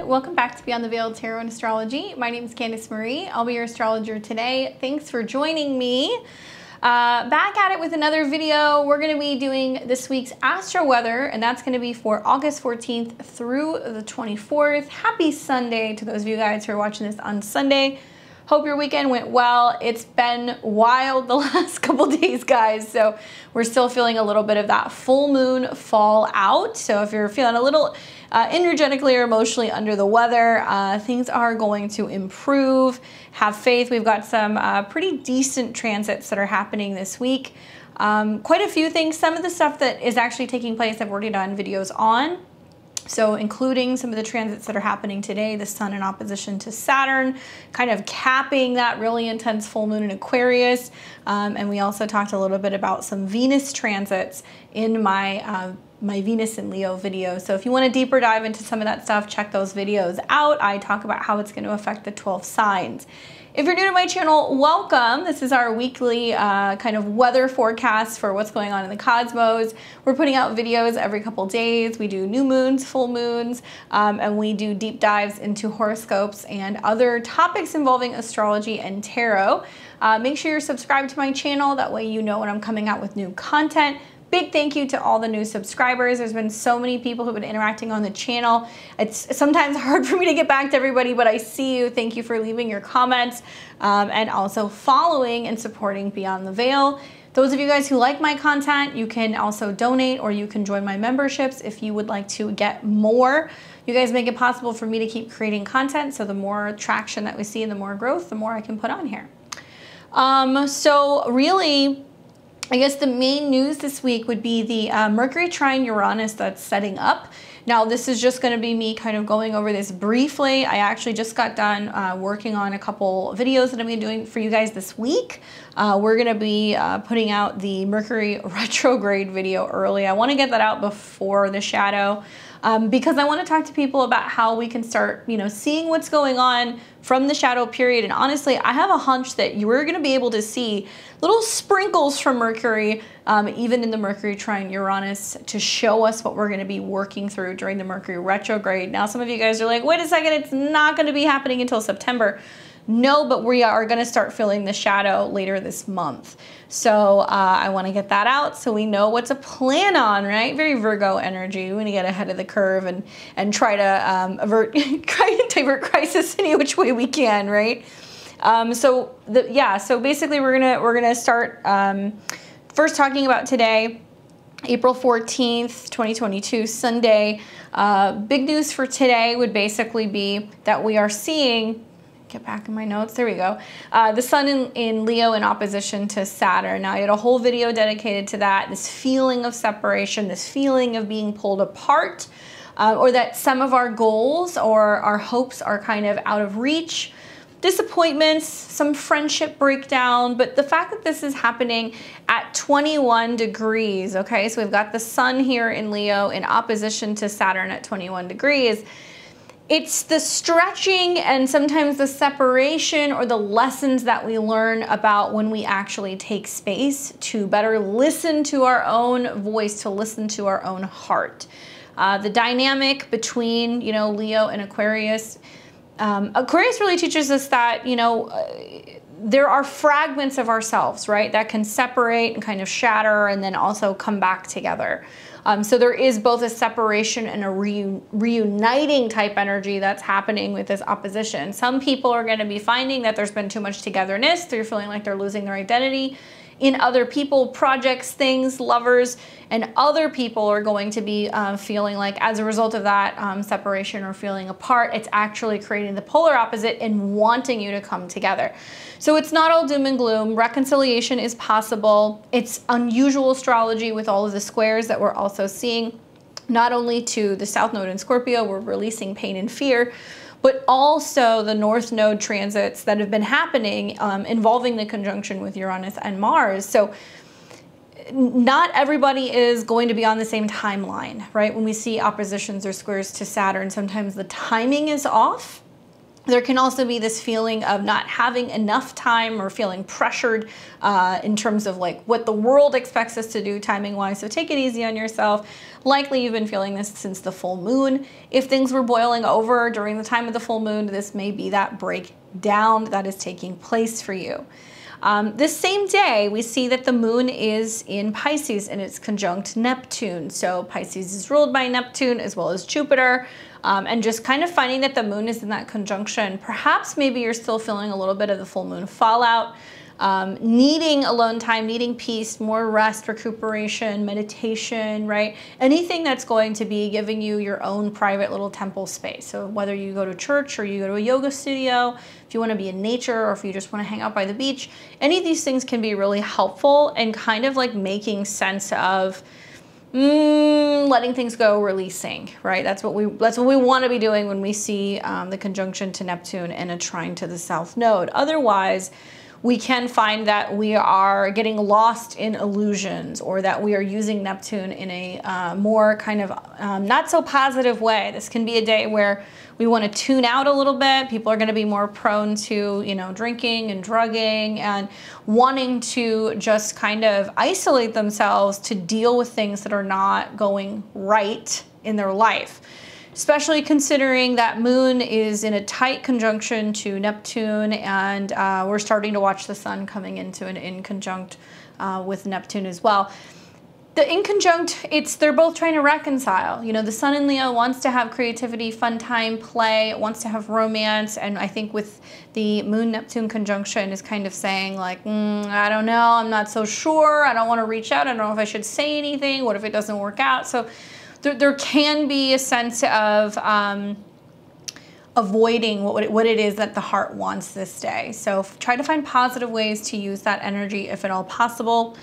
welcome back to Beyond the Veil Tarot and Astrology. My name is Candice Marie. I'll be your astrologer today. Thanks for joining me. Back at it with another video. We're going to be doing this week's astro weather, and that's going to be for August 14th through the 24th. Happy Sunday to those of you guys who are watching this on Sunday. Hope your weekend went well. It's been wild the last couple days, guys. So we're still feeling a little bit of that full moon fallout. So if you're feeling a little energetically or emotionally under the weather, things are going to improve. Have faith. We've got some pretty decent transits that are happening this week. Quite a few things. Some of the stuff that is actually taking place I've already done videos on. So including some of the transits that are happening today, the sun in opposition to Saturn, kind of capping that really intense full moon in Aquarius. And we also talked a little bit about some Venus transits in my my Venus in Leo video. So if you want a deeper dive into some of that stuff, check those videos out. I talk about how it's going to affect the 12 signs. If you're new to my channel, welcome. This is our weekly kind of weather forecast for what's going on in the cosmos. We're putting out videos every couple days. We do new moons, full moons, and we do deep dives into horoscopes and other topics involving astrology and tarot. Make sure you're subscribed to my channel. That way you know when I'm coming out with new content. Big thank you to all the new subscribers. There's been so many people who've been interacting on the channel. It's sometimes hard for me to get back to everybody, but I see you. Thank you for leaving your comments and also following and supporting Beyond the Veil. Those of you guys who like my content, you can also donate or you can join my memberships if you would like to get more. You guys make it possible for me to keep creating content, so the more traction that we see and the more growth, the more I can put on here. So really, I guess the main news this week would be the Mercury Trine Uranus that's setting up. Now, this is just going to be me kind of going over this briefly. I actually just got done working on a couple videos that I'm going to be doing for you guys this week. We're going to be putting out the Mercury retrograde video early. I want to get that out before the shadow because I want to talk to people about how we can start, seeing what's going on from the shadow period. And honestly, I have a hunch that you're going to be able to see little sprinkles from Mercury, even in the Mercury Trine Uranus, to show us what we're going to be working through during the Mercury retrograde. Now, some of you guys are like, wait a second, it's not going to be happening until September. No, but we are going to start feeling the shadow later this month. So I want to get that out so we know what to plan on, right? Very Virgo energy. We want to get ahead of the curve and try to divert crisis any which way we can, right? So basically we're gonna start first talking about today, April 14th, 2022, Sunday. Big news for today would basically be that we are seeing, get back in my notes, there we go, the sun in Leo in opposition to Saturn. Now, I had a whole video dedicated to that, this feeling of separation, this feeling of being pulled apart, or that some of our goals or our hopes are kind of out of reach. Disappointments, some friendship breakdown, but the fact that this is happening at 21 degrees, okay? So we've got the sun here in Leo in opposition to Saturn at 21 degrees. It's the stretching and sometimes the separation or the lessons that we learn about when we actually take space to better listen to our own voice, to listen to our own heart. The dynamic between, Leo and Aquarius, Aquarius really teaches us that, there are fragments of ourselves, right, that can separate and kind of shatter and then also come back together. So there is both a separation and a reuniting type energy that's happening with this opposition. Some people are going to be finding that there's been too much togetherness. They're feeling like they're losing their identity in other people, projects, things, lovers, and other people are going to be feeling like as a result of that separation or feeling apart, it's actually creating the polar opposite and wanting you to come together. So it's not all doom and gloom. Reconciliation is possible. It's unusual astrology with all of the squares that we're also seeing, not only to the South Node in Scorpio, we're releasing pain and fear, but also the North Node transits that have been happening involving the conjunction with Uranus and Mars. So not everybody is going to be on the same timeline, right? When we see oppositions or squares to Saturn, sometimes the timing is off. There can also be this feeling of not having enough time or feeling pressured in terms of like what the world expects us to do timing wise. So take it easy on yourself. Likely you've been feeling this since the full moon. If things were boiling over during the time of the full moon, this may be that breakdown that is taking place for you. This same day, we see that the moon is in Pisces and it's conjunct Neptune. So Pisces is ruled by Neptune as well as Jupiter. And just kind of finding that the moon is in that conjunction. Perhaps maybe you're still feeling a little bit of the full moon fallout, needing alone time, needing peace, more rest, recuperation, meditation, right? Anything that's going to be giving you your own private little temple space. So whether you go to church or you go to a yoga studio, if you want to be in nature or if you just want to hang out by the beach, any of these things can be really helpful and kind of like making sense of letting things go, releasing, right? That's what we want to be doing when we see the conjunction to Neptune and a trine to the south node. Otherwise, we can find that we are getting lost in illusions, or that we are using Neptune in a more kind of not so positive way. This can be a day where we want to tune out a little bit. People are going to be more prone to, you know, drinking and drugging and wanting to just kind of isolate themselves to deal with things that are not going right in their life. Especially considering that moon is in a tight conjunction to Neptune, and we're starting to watch the sun coming into an inconjunct with Neptune as well. The inconjunct, they're both trying to reconcile. You know, the sun in Leo wants to have creativity, fun time, play, wants to have romance, and I think with the moon-Neptune conjunction is kind of saying like, I don't know, I'm not so sure, I don't want to reach out, I don't know if I should say anything, what if it doesn't work out? So there can be a sense of avoiding what it is that the heart wants this day. So try to find positive ways to use that energy if at all possible.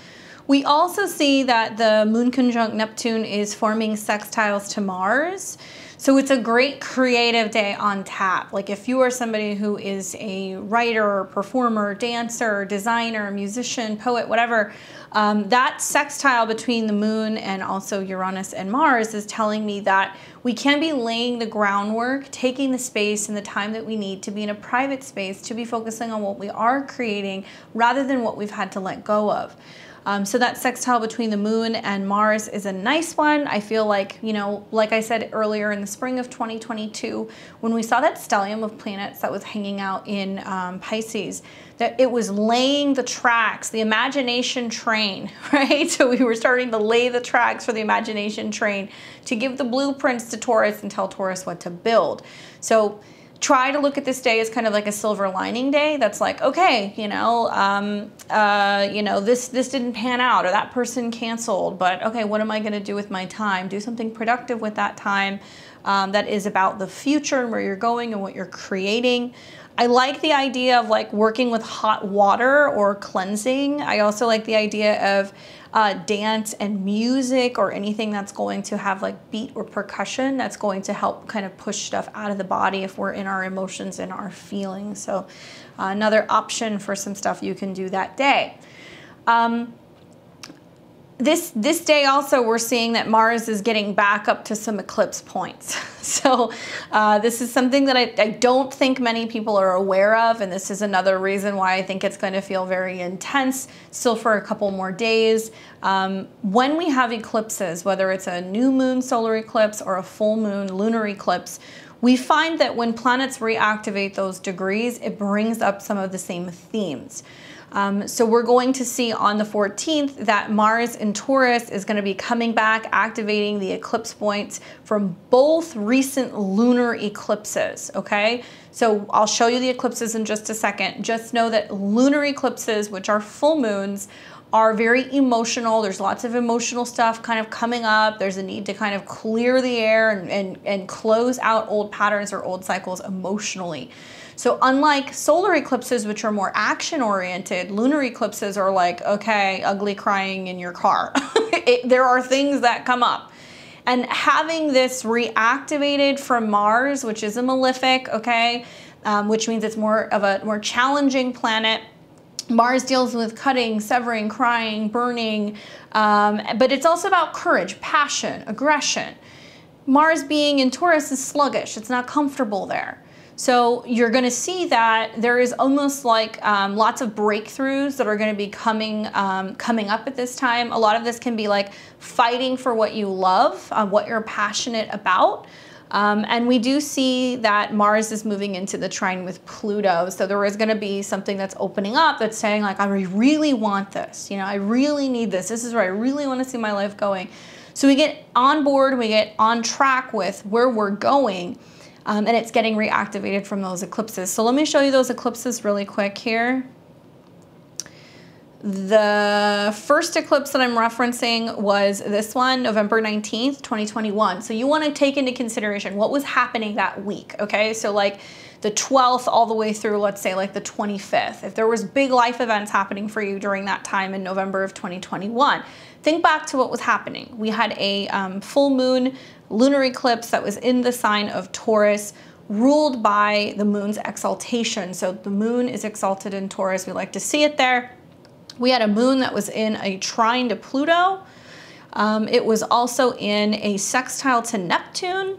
We also see that the moon conjunct Neptune is forming sextiles to Mars. So it's a great creative day on tap. Like if you are somebody who is a writer, performer, dancer, designer, musician, poet, whatever, that sextile between the moon and also Uranus and Mars is telling me that we can be laying the groundwork, taking the space and the time that we need to be in a private space, to be focusing on what we are creating rather than what we've had to let go of. So that sextile between the moon and Mars is a nice one. I feel like, you know, like I said earlier, in the spring of 2022, when we saw that stellium of planets that was hanging out in Pisces, that it was laying the tracks, the imagination train, right? So we were starting to lay the tracks for the imagination train to give the blueprints to Taurus and tell Taurus what to build. So try to look at this day as kind of like a silver lining day. That's like, okay, you know, this didn't pan out, or that person canceled, but okay, what am I going to do with my time? Do something productive with that time that is about the future and where you're going and what you're creating. I like the idea of like working with hot water or cleansing. I also like the idea of dance and music, or anything that's going to have like beat or percussion that's going to help kind of push stuff out of the body if we're in our emotions and our feelings. So another option for some stuff you can do that day. This day also, we're seeing that Mars is getting back up to some eclipse points. So this is something that I don't think many people are aware of, and this is another reason why I think it's going to feel very intense still for a couple more days. When we have eclipses, whether it's a new moon solar eclipse or a full moon lunar eclipse, we find that when planets reactivate those degrees, it brings up some of the same themes. So we're going to see on the 14th that Mars in Taurus is going to be coming back, activating the eclipse points from both recent lunar eclipses, okay? So I'll show you the eclipses in just a second. Just know that lunar eclipses, which are full moons, are very emotional. There's lots of emotional stuff kind of coming up. There's a need to kind of clear the air and close out old patterns or old cycles emotionally. So unlike solar eclipses, which are more action-oriented, lunar eclipses are like, okay, ugly crying in your car. There are things that come up. And having this reactivated from Mars, which is a malefic, okay, which means it's more of a more challenging planet. Mars deals with cutting, severing, crying, burning, but it's also about courage, passion, aggression. Mars being in Taurus is sluggish. It's not comfortable there. So you're going to see that there is almost like lots of breakthroughs that are going to be coming up at this time. A lot of this can be like fighting for what you love, what you're passionate about. And we do see that Mars is moving into the trine with Pluto. So there is going to be something that's opening up that's saying like, I really want this. You know, I really need this. This is where I really want to see my life going. So we get on board, we get on track with where we're going. And it's getting reactivated from those eclipses. So let me show you those eclipses really quick here. The first eclipse that I'm referencing was this one, November 19th, 2021. So you want to take into consideration what was happening that week, okay? So like the 12th all the way through, let's say like the 25th. If there was big life events happening for you during that time in November of 2021, think back to what was happening. We had a full moon lunar eclipse that was in the sign of Taurus, ruled by the moon's exaltation. So the moon is exalted in Taurus. We like to see it there. We had a moon that was in a trine to Pluto. It was also in a sextile to Neptune.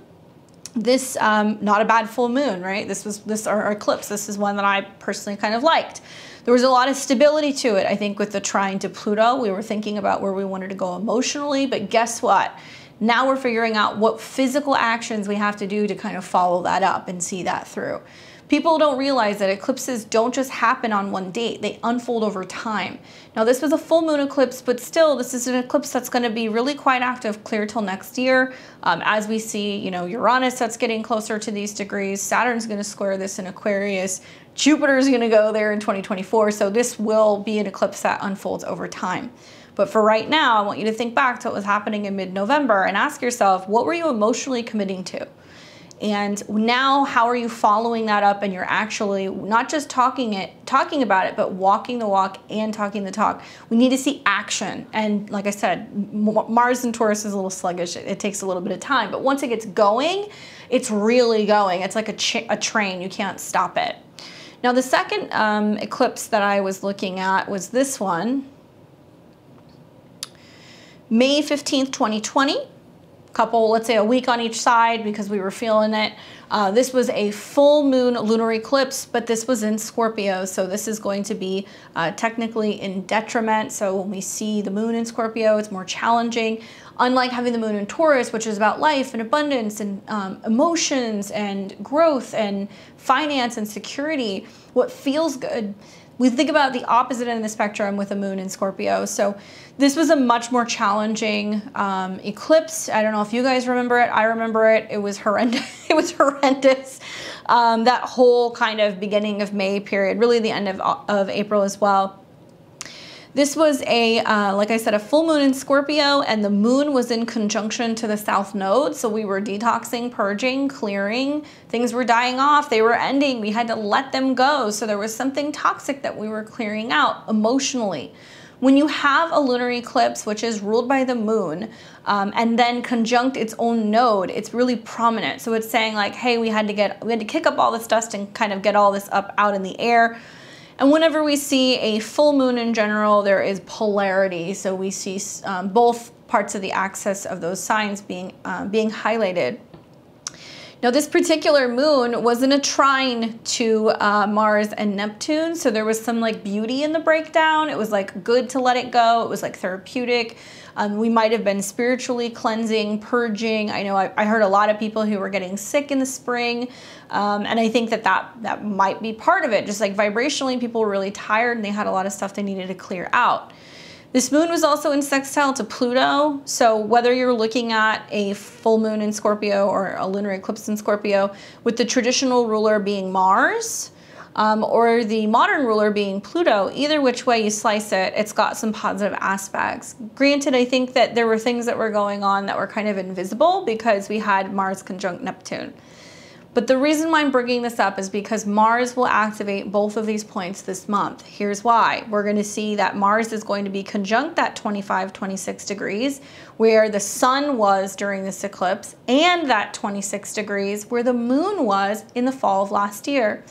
This, not a bad full moon, right? This our eclipse. This is one that I personally kind of liked. There was a lot of stability to it. I think with the trine to Pluto, we were thinking about where we wanted to go emotionally, but guess what? Now we're figuring out what physical actions we have to do to kind of follow that up and see that through. People don't realize that eclipses don't just happen on one date, they unfold over time. Now this was a full moon eclipse, but still this is an eclipse that's going to be really quite active clear till next year. As we see, you know, Uranus that's getting closer to these degrees, Saturn's going to square this in Aquarius, Jupiter's going to go there in 2024, so this will be an eclipse that unfolds over time. But for right now, I want you to think back to what was happening in mid-November and ask yourself, what were you emotionally committing to? And now how are you following that up, and you're actually not just talking about it, but walking the walk and talking the talk. We need to see action. And like I said, Mars in Taurus is a little sluggish. It takes a little bit of time, but once it gets going, it's really going. It's like a train. You can't stop it. Now the second eclipse that I was looking at was this one. May 15th, 2020, let's say a week on each side because we were feeling it. This was a full moon lunar eclipse, but this was in Scorpio. So this is going to be technically in detriment. So when we see the moon in Scorpio, it's more challenging. Unlike having the moon in Taurus, which is about life and abundance and emotions and growth and finance and security, what feels good. We think about the opposite end of the spectrum with the moon in Scorpio. So this was a much more challenging eclipse. I don't know if you guys remember it. I remember it. It was horrendous. It was horrendous. That whole kind of beginning of May period, really the end of April as well. This was a, like I said, a full moon in Scorpio, and the moon was in conjunction to the south node. So we were detoxing, purging, clearing. Things were dying off. They were ending. We had to let them go. So there was something toxic that we were clearing out emotionally. When you have a lunar eclipse, which is ruled by the moon, and then conjunct its own node, it's really prominent. So it's saying like, hey, we had to kick up all this dust and kind of get all this up out in the air. And whenever we see a full moon in general, there is polarity. So we see both parts of the axis of those signs being highlighted. Now this particular moon was in a trine to Mars and Neptune. So there was some like beauty in the breakdown. It was like good to let it go. It was like therapeutic. We might have been spiritually cleansing, purging. I know I heard a lot of people who were getting sick in the spring. And I think that might be part of it. Just like vibrationally, people were really tired and they had a lot of stuff they needed to clear out. This moon was also in sextile to Pluto. So whether you're looking at a full moon in Scorpio or a lunar eclipse in Scorpio, with the traditional ruler being Mars, or the modern ruler being Pluto, either which way you slice it, it's got some positive aspects. Granted, I think that there were things that were going on that were kind of invisible because we had Mars conjunct Neptune. But the reason why I'm bringing this up is because Mars will activate both of these points this month. Here's why. We're going to see that Mars is going to be conjunct at 25, 26 degrees, where the sun was during this eclipse, and that 26 degrees where the moon was in the fall of last year.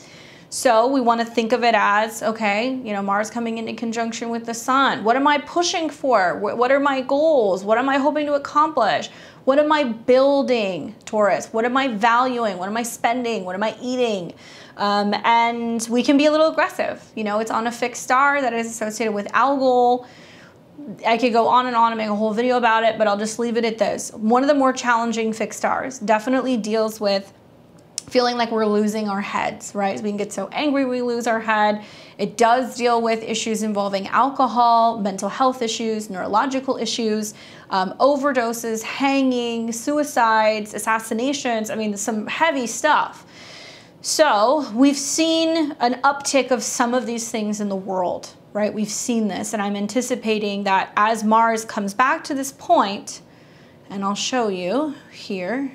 So we want to think of it as, okay, you know, Mars coming into conjunction with the sun. What am I pushing for? What are my goals? What am I hoping to accomplish? What am I building, Taurus? What am I valuing? What am I spending? What am I eating? And we can be a little aggressive. You know, it's on a fixed star that is associated with algol. I could go on and make a whole video about it, but I'll just leave it at this. One of the more challenging fixed stars definitely deals with feeling like we're losing our heads, right? We can get so angry we lose our head. It does deal with issues involving alcohol, mental health issues, neurological issues, overdoses, hanging, suicides, assassinations. I mean, some heavy stuff. So we've seen an uptick of some of these things in the world, right? We've seen this, and I'm anticipating that as Mars comes back to this point, and I'll show you here,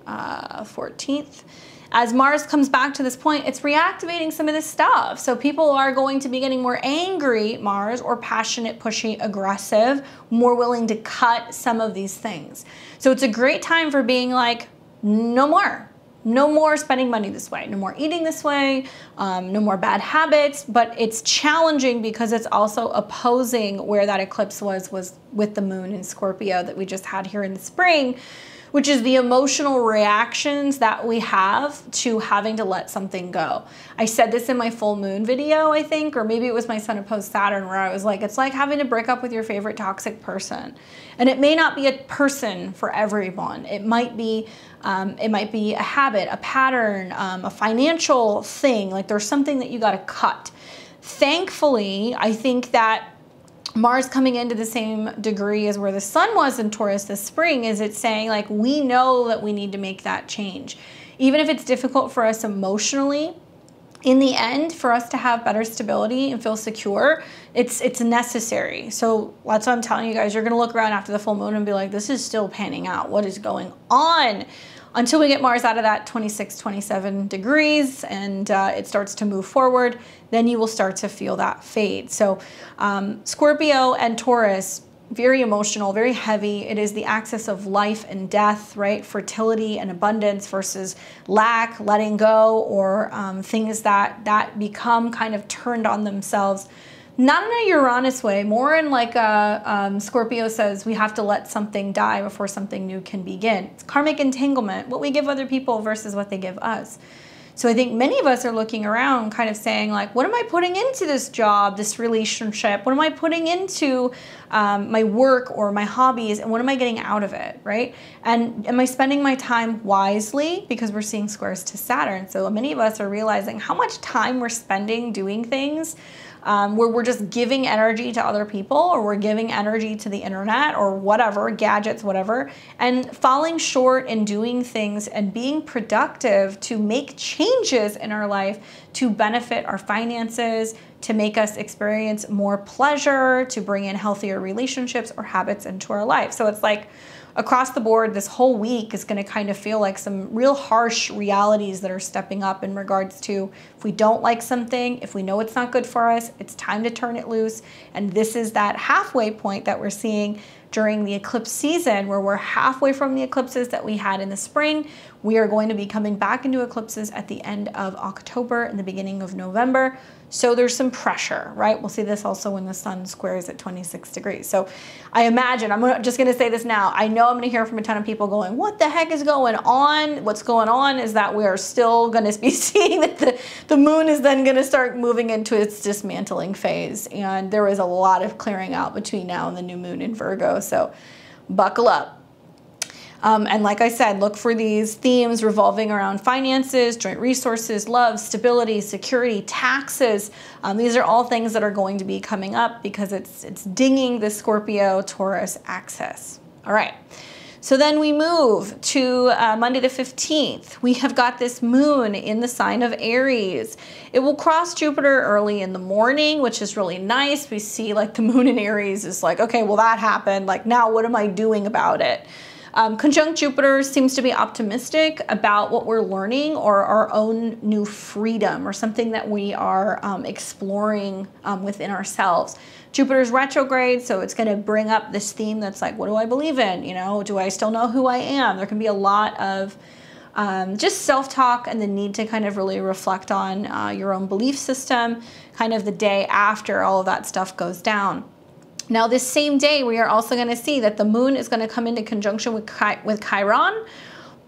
14th. As Mars comes back to this point, it's reactivating some of this stuff. So people are going to be getting more angry, Mars, or passionate, pushy, aggressive, more willing to cut some of these things. So it's a great time for being like, no more. No more spending money this way, no more eating this way, no more bad habits, but it's challenging because it's also opposing where that eclipse was with the moon in Scorpio that we just had here in the spring, which is the emotional reactions that we have to having to let something go. I said this in my full moon video, I think, or maybe it was my Sun opposed Saturn, where I was like, it's like having to break up with your favorite toxic person. And it may not be a person for everyone. It might be a habit, a pattern, a financial thing. Like there's something that you got to cut. Thankfully, I think that Mars coming into the same degree as where the sun was in Taurus this spring is it's saying like, we know that we need to make that change. Even if it's difficult for us emotionally, in the end, for us to have better stability and feel secure, it's necessary. So that's what I'm telling you guys. You're going to look around after the full moon and be like, this is still panning out. What is going on? Until we get Mars out of that 26, 27 degrees and it starts to move forward, then you will start to feel that fade. So Scorpio and Taurus, very emotional, very heavy. It is the axis of life and death, right? Fertility and abundance versus lack, letting go, or things that become kind of turned on themselves. Not in a Uranus way, more in like Scorpio says we have to let something die before something new can begin. It's karmic entanglement, what we give other people versus what they give us. So I think many of us are looking around kind of saying like, what am I putting into this job, this relationship? What am I putting into my work or my hobbies? And what am I getting out of it, right? And am I spending my time wisely? Because we're seeing squares to Saturn. So many of us are realizing how much time we're spending doing things where we're just giving energy to other people, or we're giving energy to the internet or whatever, gadgets, whatever, and falling short in doing things and being productive to make changes in our life to benefit our finances, to make us experience more pleasure, to bring in healthier relationships or habits into our life. So it's like across the board, this whole week is going to kind of feel like some real harsh realities that are stepping up in regards to if we don't like something, if we know it's not good for us, it's time to turn it loose. And this is that halfway point that we're seeing during the eclipse season, where we're halfway from the eclipses that we had in the spring. We are going to be coming back into eclipses at the end of October and the beginning of November. So there's some pressure, right? We'll see this also when the sun squares at 26 degrees. So I imagine, I'm just gonna say this now, I know I'm gonna hear from a ton of people going, what the heck is going on? What's going on is that we are still gonna be seeing that the moon is then gonna start moving into its dismantling phase. And there is a lot of clearing out between now and the new moon in Virgo. So buckle up. And like I said, look for these themes revolving around finances, joint resources, love, stability, security, taxes. These are all things that are going to be coming up because it's dinging the Scorpio-Taurus axis. All right. So then we move to Monday the 15th. We have got this moon in the sign of Aries. It will cross Jupiter early in the morning, which is really nice. We see like the moon in Aries is like, okay, well that happened. Like now what am I doing about it? Conjunct Jupiter seems to be optimistic about what we're learning or our own new freedom or something that we are exploring within ourselves. Jupiter's retrograde, so it's going to bring up this theme that's like, what do I believe in? You know, do I still know who I am? There can be a lot of just self-talk and the need to kind of really reflect on your own belief system, kind of the day after all of that stuff goes down. Now, this same day, we are also going to see that the moon is going to come into conjunction with Chiron.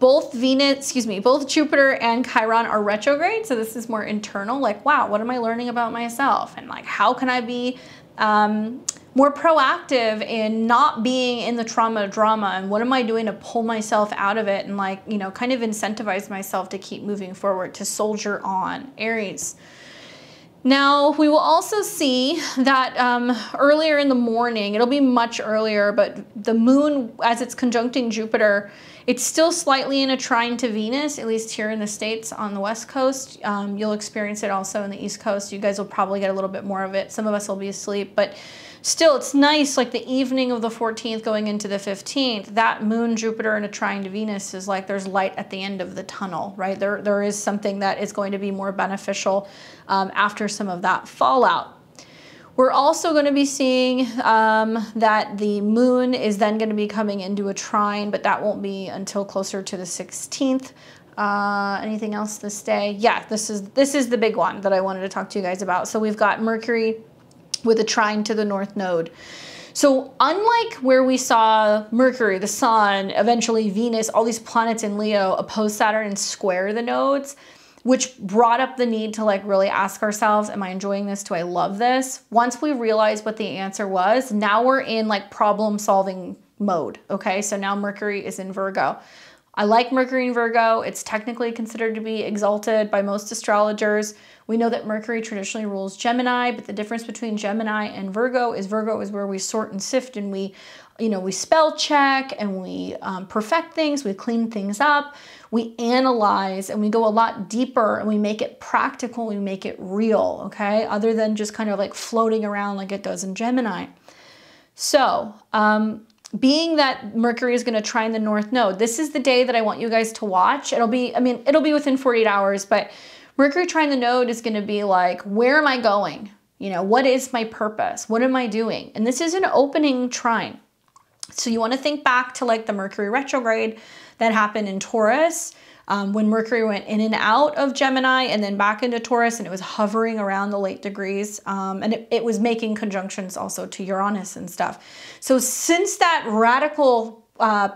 Both Jupiter and Chiron are retrograde. So this is more internal, like, wow, what am I learning about myself? And like, how can I be more proactive in not being in the drama? And what am I doing to pull myself out of it and like, you know, kind of incentivize myself to keep moving forward, to soldier on, Aries. Now, we will also see that earlier in the morning, it'll be much earlier, but the moon, as it's conjuncting Jupiter, it's still slightly in a trine to Venus, at least here in the States on the West Coast. You'll experience it also in the East Coast. You guys will probably get a little bit more of it. Some of us will be asleep, but still, it's nice, like the evening of the 14th going into the 15th, that moon, Jupiter, in a trine to Venus is like there's light at the end of the tunnel, right? There is something that is going to be more beneficial after some of that fallout. We're also going to be seeing that the moon is then going to be coming into a trine, but that won't be until closer to the 16th. Anything else this day? Yeah, this is the big one that I wanted to talk to you guys about. So we've got Mercury with a trine to the North Node. So unlike where we saw Mercury, the Sun, eventually Venus, all these planets in Leo oppose Saturn and square the nodes, which brought up the need to like really ask ourselves, am I enjoying this? Do I love this? Once we realized what the answer was, now we're in like problem solving mode. Okay, so now Mercury is in Virgo. I like Mercury in Virgo. It's technically considered to be exalted by most astrologers. We know that Mercury traditionally rules Gemini, but the difference between Gemini and Virgo is where we sort and sift and we spell check and we perfect things, we clean things up, we analyze and we go a lot deeper and we make it practical, we make it real, okay? Other than just kind of like floating around like it does in Gemini. So, being that Mercury is going to trine the North Node, this is the day that I want you guys to watch. It'll be within 48 hours, but Mercury trine the node is going to be like, where am I going? You know, what is my purpose? What am I doing? And this is an opening trine. So you want to think back to like the Mercury retrograde that happened in Taurus, when Mercury went in and out of Gemini and then back into Taurus, and it was hovering around the late degrees. And it was making conjunctions also to Uranus and stuff. So since that radical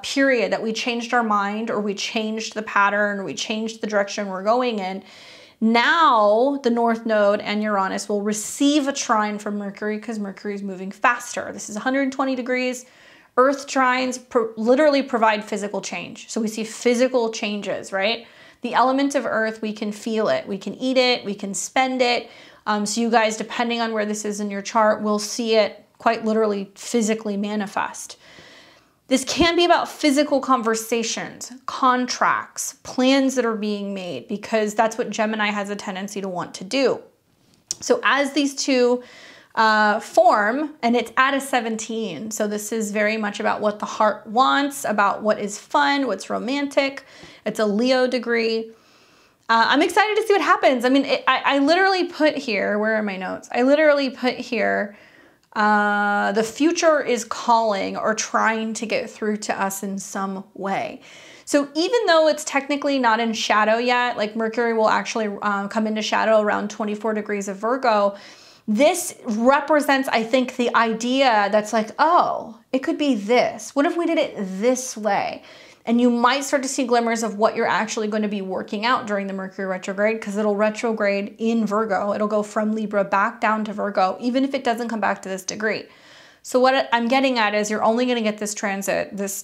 period that we changed our mind, or we changed the pattern, or we changed the direction we're going in, now the North Node and Uranus will receive a trine from Mercury because Mercury is moving faster. This is 120 degrees. Earth trines literally provide physical change. So we see physical changes, right? The element of Earth, we can feel it. We can eat it. We can spend it. So you guys, depending on where this is in your chart, will see it quite literally physically manifest. This can be about physical conversations, contracts, plans that are being made, because that's what Gemini has a tendency to want to do. So as these two form, and it's at a 17, so this is very much about what the heart wants, about what is fun, what's romantic. It's a Leo degree. I'm excited to see what happens. I mean, I literally put here, where are my notes? I literally put here, the future is calling or trying to get through to us in some way. So even though it's technically not in shadow yet, like Mercury will actually come into shadow around 24 degrees of Virgo, this represents, I think, the idea that's like, oh, it could be this. What if we did it this way? And you might start to see glimmers of what you're actually going to be working out during the Mercury retrograde, because it'll retrograde in Virgo. It'll go from Libra back down to Virgo, even if it doesn't come back to this degree. So what I'm getting at is you're only going to get this transit this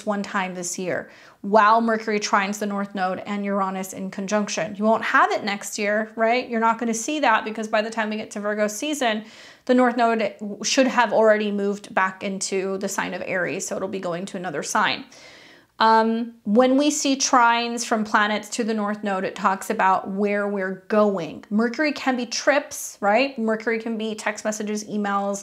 one time this year, while Mercury trines the North Node and Uranus in conjunction. You won't have it next year, right? You're not going to see that, because by the time we get to Virgo season, the North Node should have already moved back into the sign of Aries, so it'll be going to another sign. When we see trines from planets to the North Node, it talks about where we're going. Mercury can be trips, right? Mercury can be text messages, emails.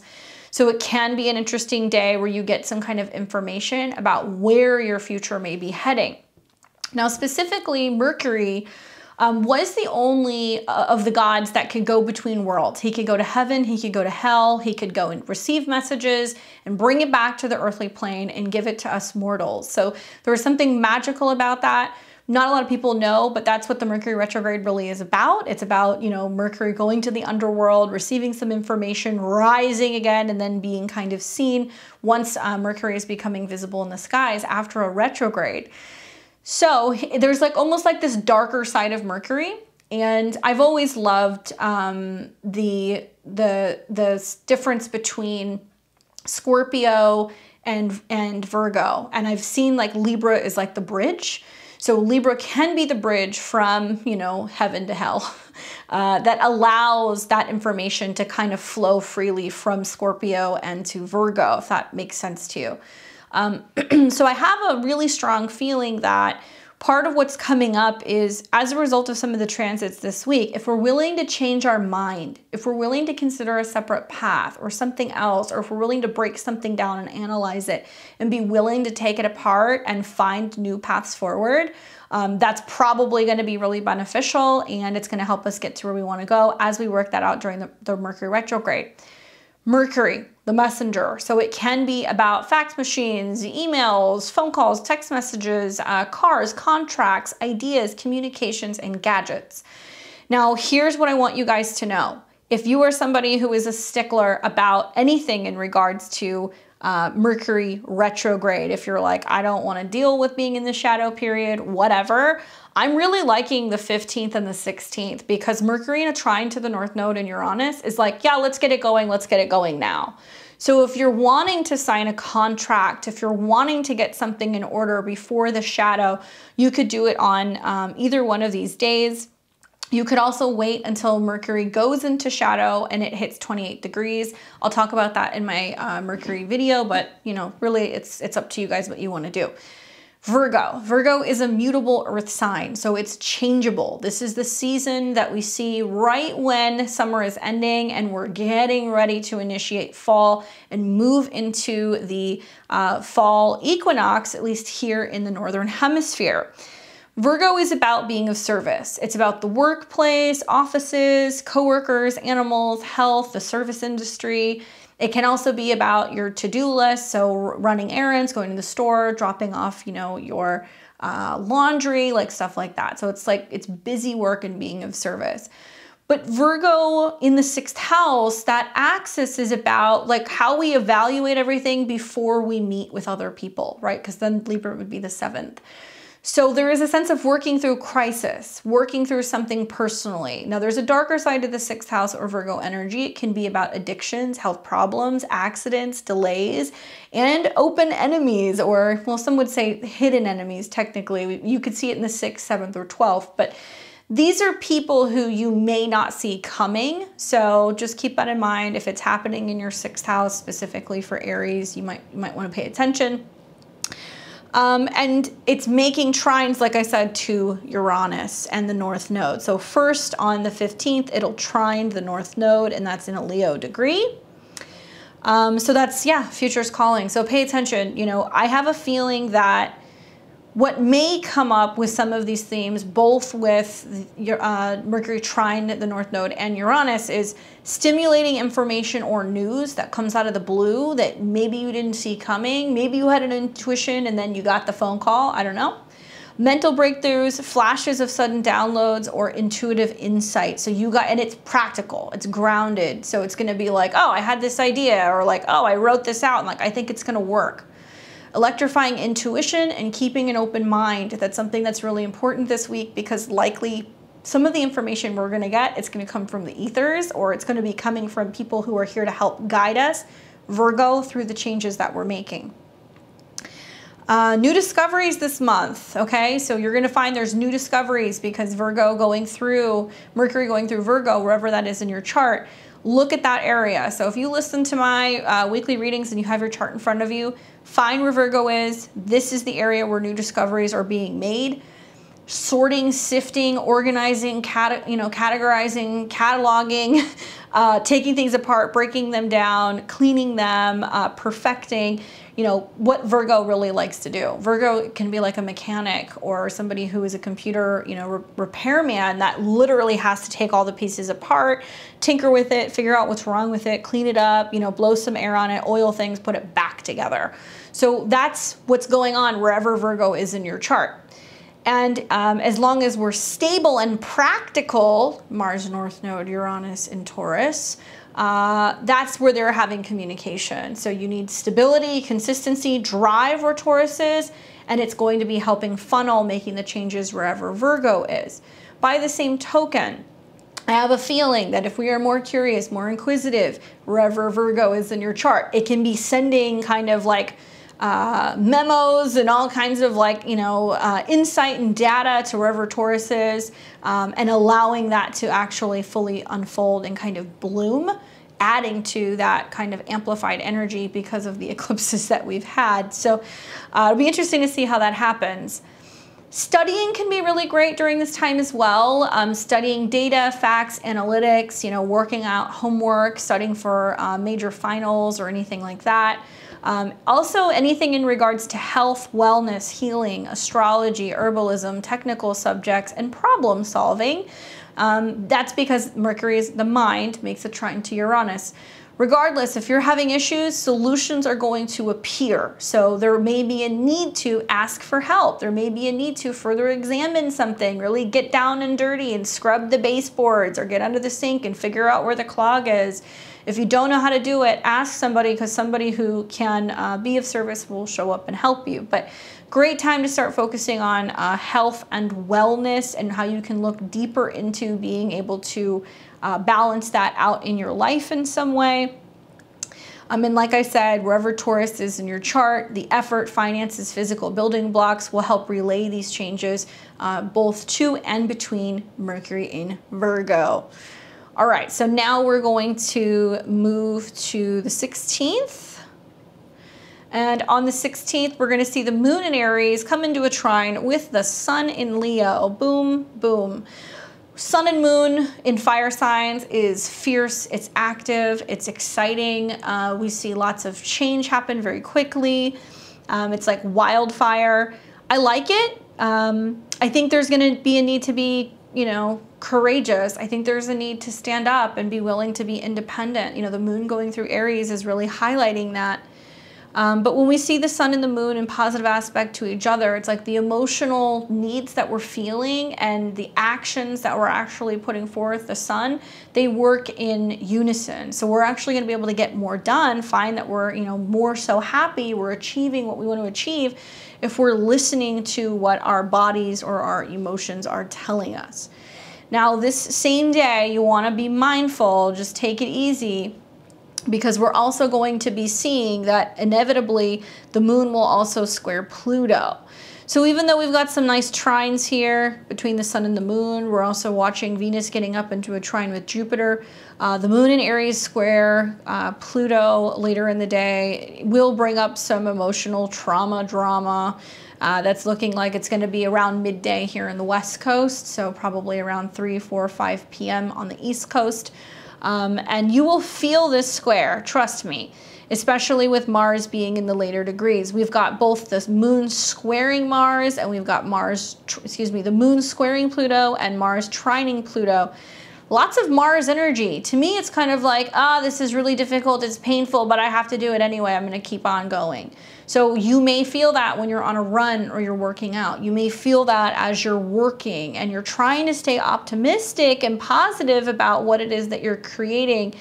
So it can be an interesting day where you get some kind of information about where your future may be heading. Now, specifically, Mercury was the only of the gods that could go between worlds. He could go to heaven, he could go to hell, he could go and receive messages and bring it back to the earthly plane and give it to us mortals. So there was something magical about that. Not a lot of people know, but that's what the Mercury retrograde really is about. It's about, you know, Mercury going to the underworld, receiving some information, rising again, and then being kind of seen once Mercury is becoming visible in the skies after a retrograde. So there's like almost like this darker side of Mercury. And I've always loved the difference between Scorpio and Virgo. And I've seen like Libra is like the bridge. So Libra can be the bridge from, you know, heaven to hell that allows that information to kind of flow freely from Scorpio and to Virgo, if that makes sense to you. So I have a really strong feeling that part of what's coming up is, as a result of some of the transits this week, if we're willing to change our mind, if we're willing to consider a separate path or something else, or if we're willing to break something down and analyze it and be willing to take it apart and find new paths forward, that's probably going to be really beneficial, and it's going to help us get to where we want to go as we work that out during the Mercury retrograde. Mercury, the messenger. So it can be about fax machines, emails, phone calls, text messages, cars, contracts, ideas, communications, and gadgets. Now, here's what I want you guys to know. If you are somebody who is a stickler about anything in regards to Mercury retrograde, if you're like, I don't want to deal with being in the shadow period, whatever, I'm really liking the 15th and the 16th, because Mercury in a trine to the North Node in Uranus is like, yeah, let's get it going now. So if you're wanting to sign a contract, if you're wanting to get something in order before the shadow, you could do it on either one of these days. You could also wait until Mercury goes into shadow and it hits 28 degrees. I'll talk about that in my Mercury video, but you know, really it's up to you guys what you want to do. Virgo. Virgo is a mutable earth sign, so it's changeable. This is the season that we see right when summer is ending and we're getting ready to initiate fall and move into the fall equinox, at least here in the Northern Hemisphere. Virgo is about being of service. It's about the workplace, offices, coworkers, animals, health, the service industry. It can also be about your to-do list, so running errands, going to the store, dropping off, you know, your laundry, like stuff like that. So it's like, it's busy work and being of service. But Virgo in the 6th house, that axis is about like how we evaluate everything before we meet with other people, right? Because then Libra would be the 7th. So there is a sense of working through crisis, working through something personally. Now there's a darker side to the 6th house or Virgo energy. It can be about addictions, health problems, accidents, delays, and open enemies, or well, some would say hidden enemies technically. You could see it in the 6th, 7th, or 12th, but these are people who you may not see coming. So just keep that in mind. If it's happening in your 6th house, specifically for Aries, you might want to pay attention. And it's making trines, like I said, to Uranus and the North Node. So first on the 15th, it'll trine the North Node, and that's in a Leo degree. So that's, yeah, future's calling. So pay attention. You know, I have a feeling that what may come up with some of these themes, both with Mercury trine the North Node and Uranus, is stimulating information or news that comes out of the blue that maybe you didn't see coming. Maybe you had an intuition and then you got the phone call. I don't know. Mental breakthroughs, flashes of sudden downloads, or intuitive insight. So you got, and it's practical, it's grounded. So it's going to be like, oh, I had this idea, or like, oh, I wrote this out, and like, I think it's going to work. Electrifying intuition and keeping an open mind. That's something that's really important this week, because likely some of the information we're going to get, it's going to come from the ethers, or it's going to be coming from people who are here to help guide us, Virgo, through the changes that we're making. New discoveries this month, okay? So you're going to find there's new discoveries because Virgo going through, Mercury going through Virgo, wherever that is in your chart. Look at that area. So if you listen to my weekly readings and you have your chart in front of you, find where Virgo is. This is the area where new discoveries are being made. Sorting, sifting, organizing, categorizing, cataloging, taking things apart, breaking them down, cleaning them, perfecting, you know, what Virgo really likes to do. Virgo can be like a mechanic or somebody who is a computer, you know, repairman that literally has to take all the pieces apart, tinker with it, figure out what's wrong with it, clean it up, you know, blow some air on it, oil things, put it back together. So that's what's going on wherever Virgo is in your chart. And as long as we're stable and practical, Mars North Node, Uranus in Taurus, that's where they're having communication. So you need stability, consistency, drive where Taurus is, and it's going to be helping funnel making the changes wherever Virgo is. By the same token, I have a feeling that if we are more curious, more inquisitive, wherever Virgo is in your chart, it can be sending kind of like memos and all kinds of like, insight and data to wherever Taurus is, and allowing that to actually fully unfold and kind of bloom, adding to that kind of amplified energy because of the eclipses that we've had. So it'll be interesting to see how that happens. Studying can be really great during this time as well. Studying data, facts, analytics, working out homework, studying for major finals or anything like that. Also anything in regards to health, wellness, healing, astrology, herbalism, technical subjects, and problem solving. That's because Mercury is the mind, makes a trine to Uranus. Regardless, if you're having issues, solutions are going to appear. So there may be a need to ask for help. There may be a need to further examine something, really get down and dirty and scrub the baseboards or get under the sink and figure out where the clog is. If you don't know how to do it, ask somebody, because somebody who can be of service will show up and help you. But great time to start focusing on health and wellness and how you can look deeper into being able to balance that out in your life in some way. And like I said, wherever Taurus is in your chart, the effort, finances, physical building blocks will help relay these changes both to and between Mercury in Virgo. All right, so now we're going to move to the 16th. And on the 16th, we're going to see the moon in Aries come into a trine with the sun in Leo. Boom, boom. Sun and moon in fire signs is fierce, it's active, it's exciting. We see lots of change happen very quickly. It's like wildfire. I like it. I think there's going to be a need to be, courageous. I think there's a need to stand up and be willing to be independent. The moon going through Aries is really highlighting that. But when we see the sun and the moon in positive aspect to each other, it's like the emotional needs that we're feeling and the actions that we're actually putting forth, the sun, they work in unison. So we're actually going to be able to get more done, find that we're, more so happy, we're achieving what we want to achieve if we're listening to what our bodies or our emotions are telling us. Now, this same day, you want to be mindful, just take it easy, because we're also going to be seeing that inevitably the moon will also square Pluto. So even though we've got some nice trines here between the sun and the moon, we're also watching Venus getting up into a trine with Jupiter. The moon in Aries square Pluto later in the day will bring up some emotional trauma, drama. That's looking like it's going to be around midday here in the West Coast, so probably around 3, 4, 5 p.m. on the East Coast. And you will feel this square, trust me, especially with Mars being in the later degrees. We've got both the moon squaring Mars and we've got the moon squaring Pluto and Mars trining Pluto. Lots of Mars energy. To me, it's kind of like, this is really difficult, it's painful, but I have to do it anyway. I'm going to keep on going. So you may feel that when you're on a run or you're working out. You may feel that as you're working and you're trying to stay optimistic and positive about what it is that you're creating.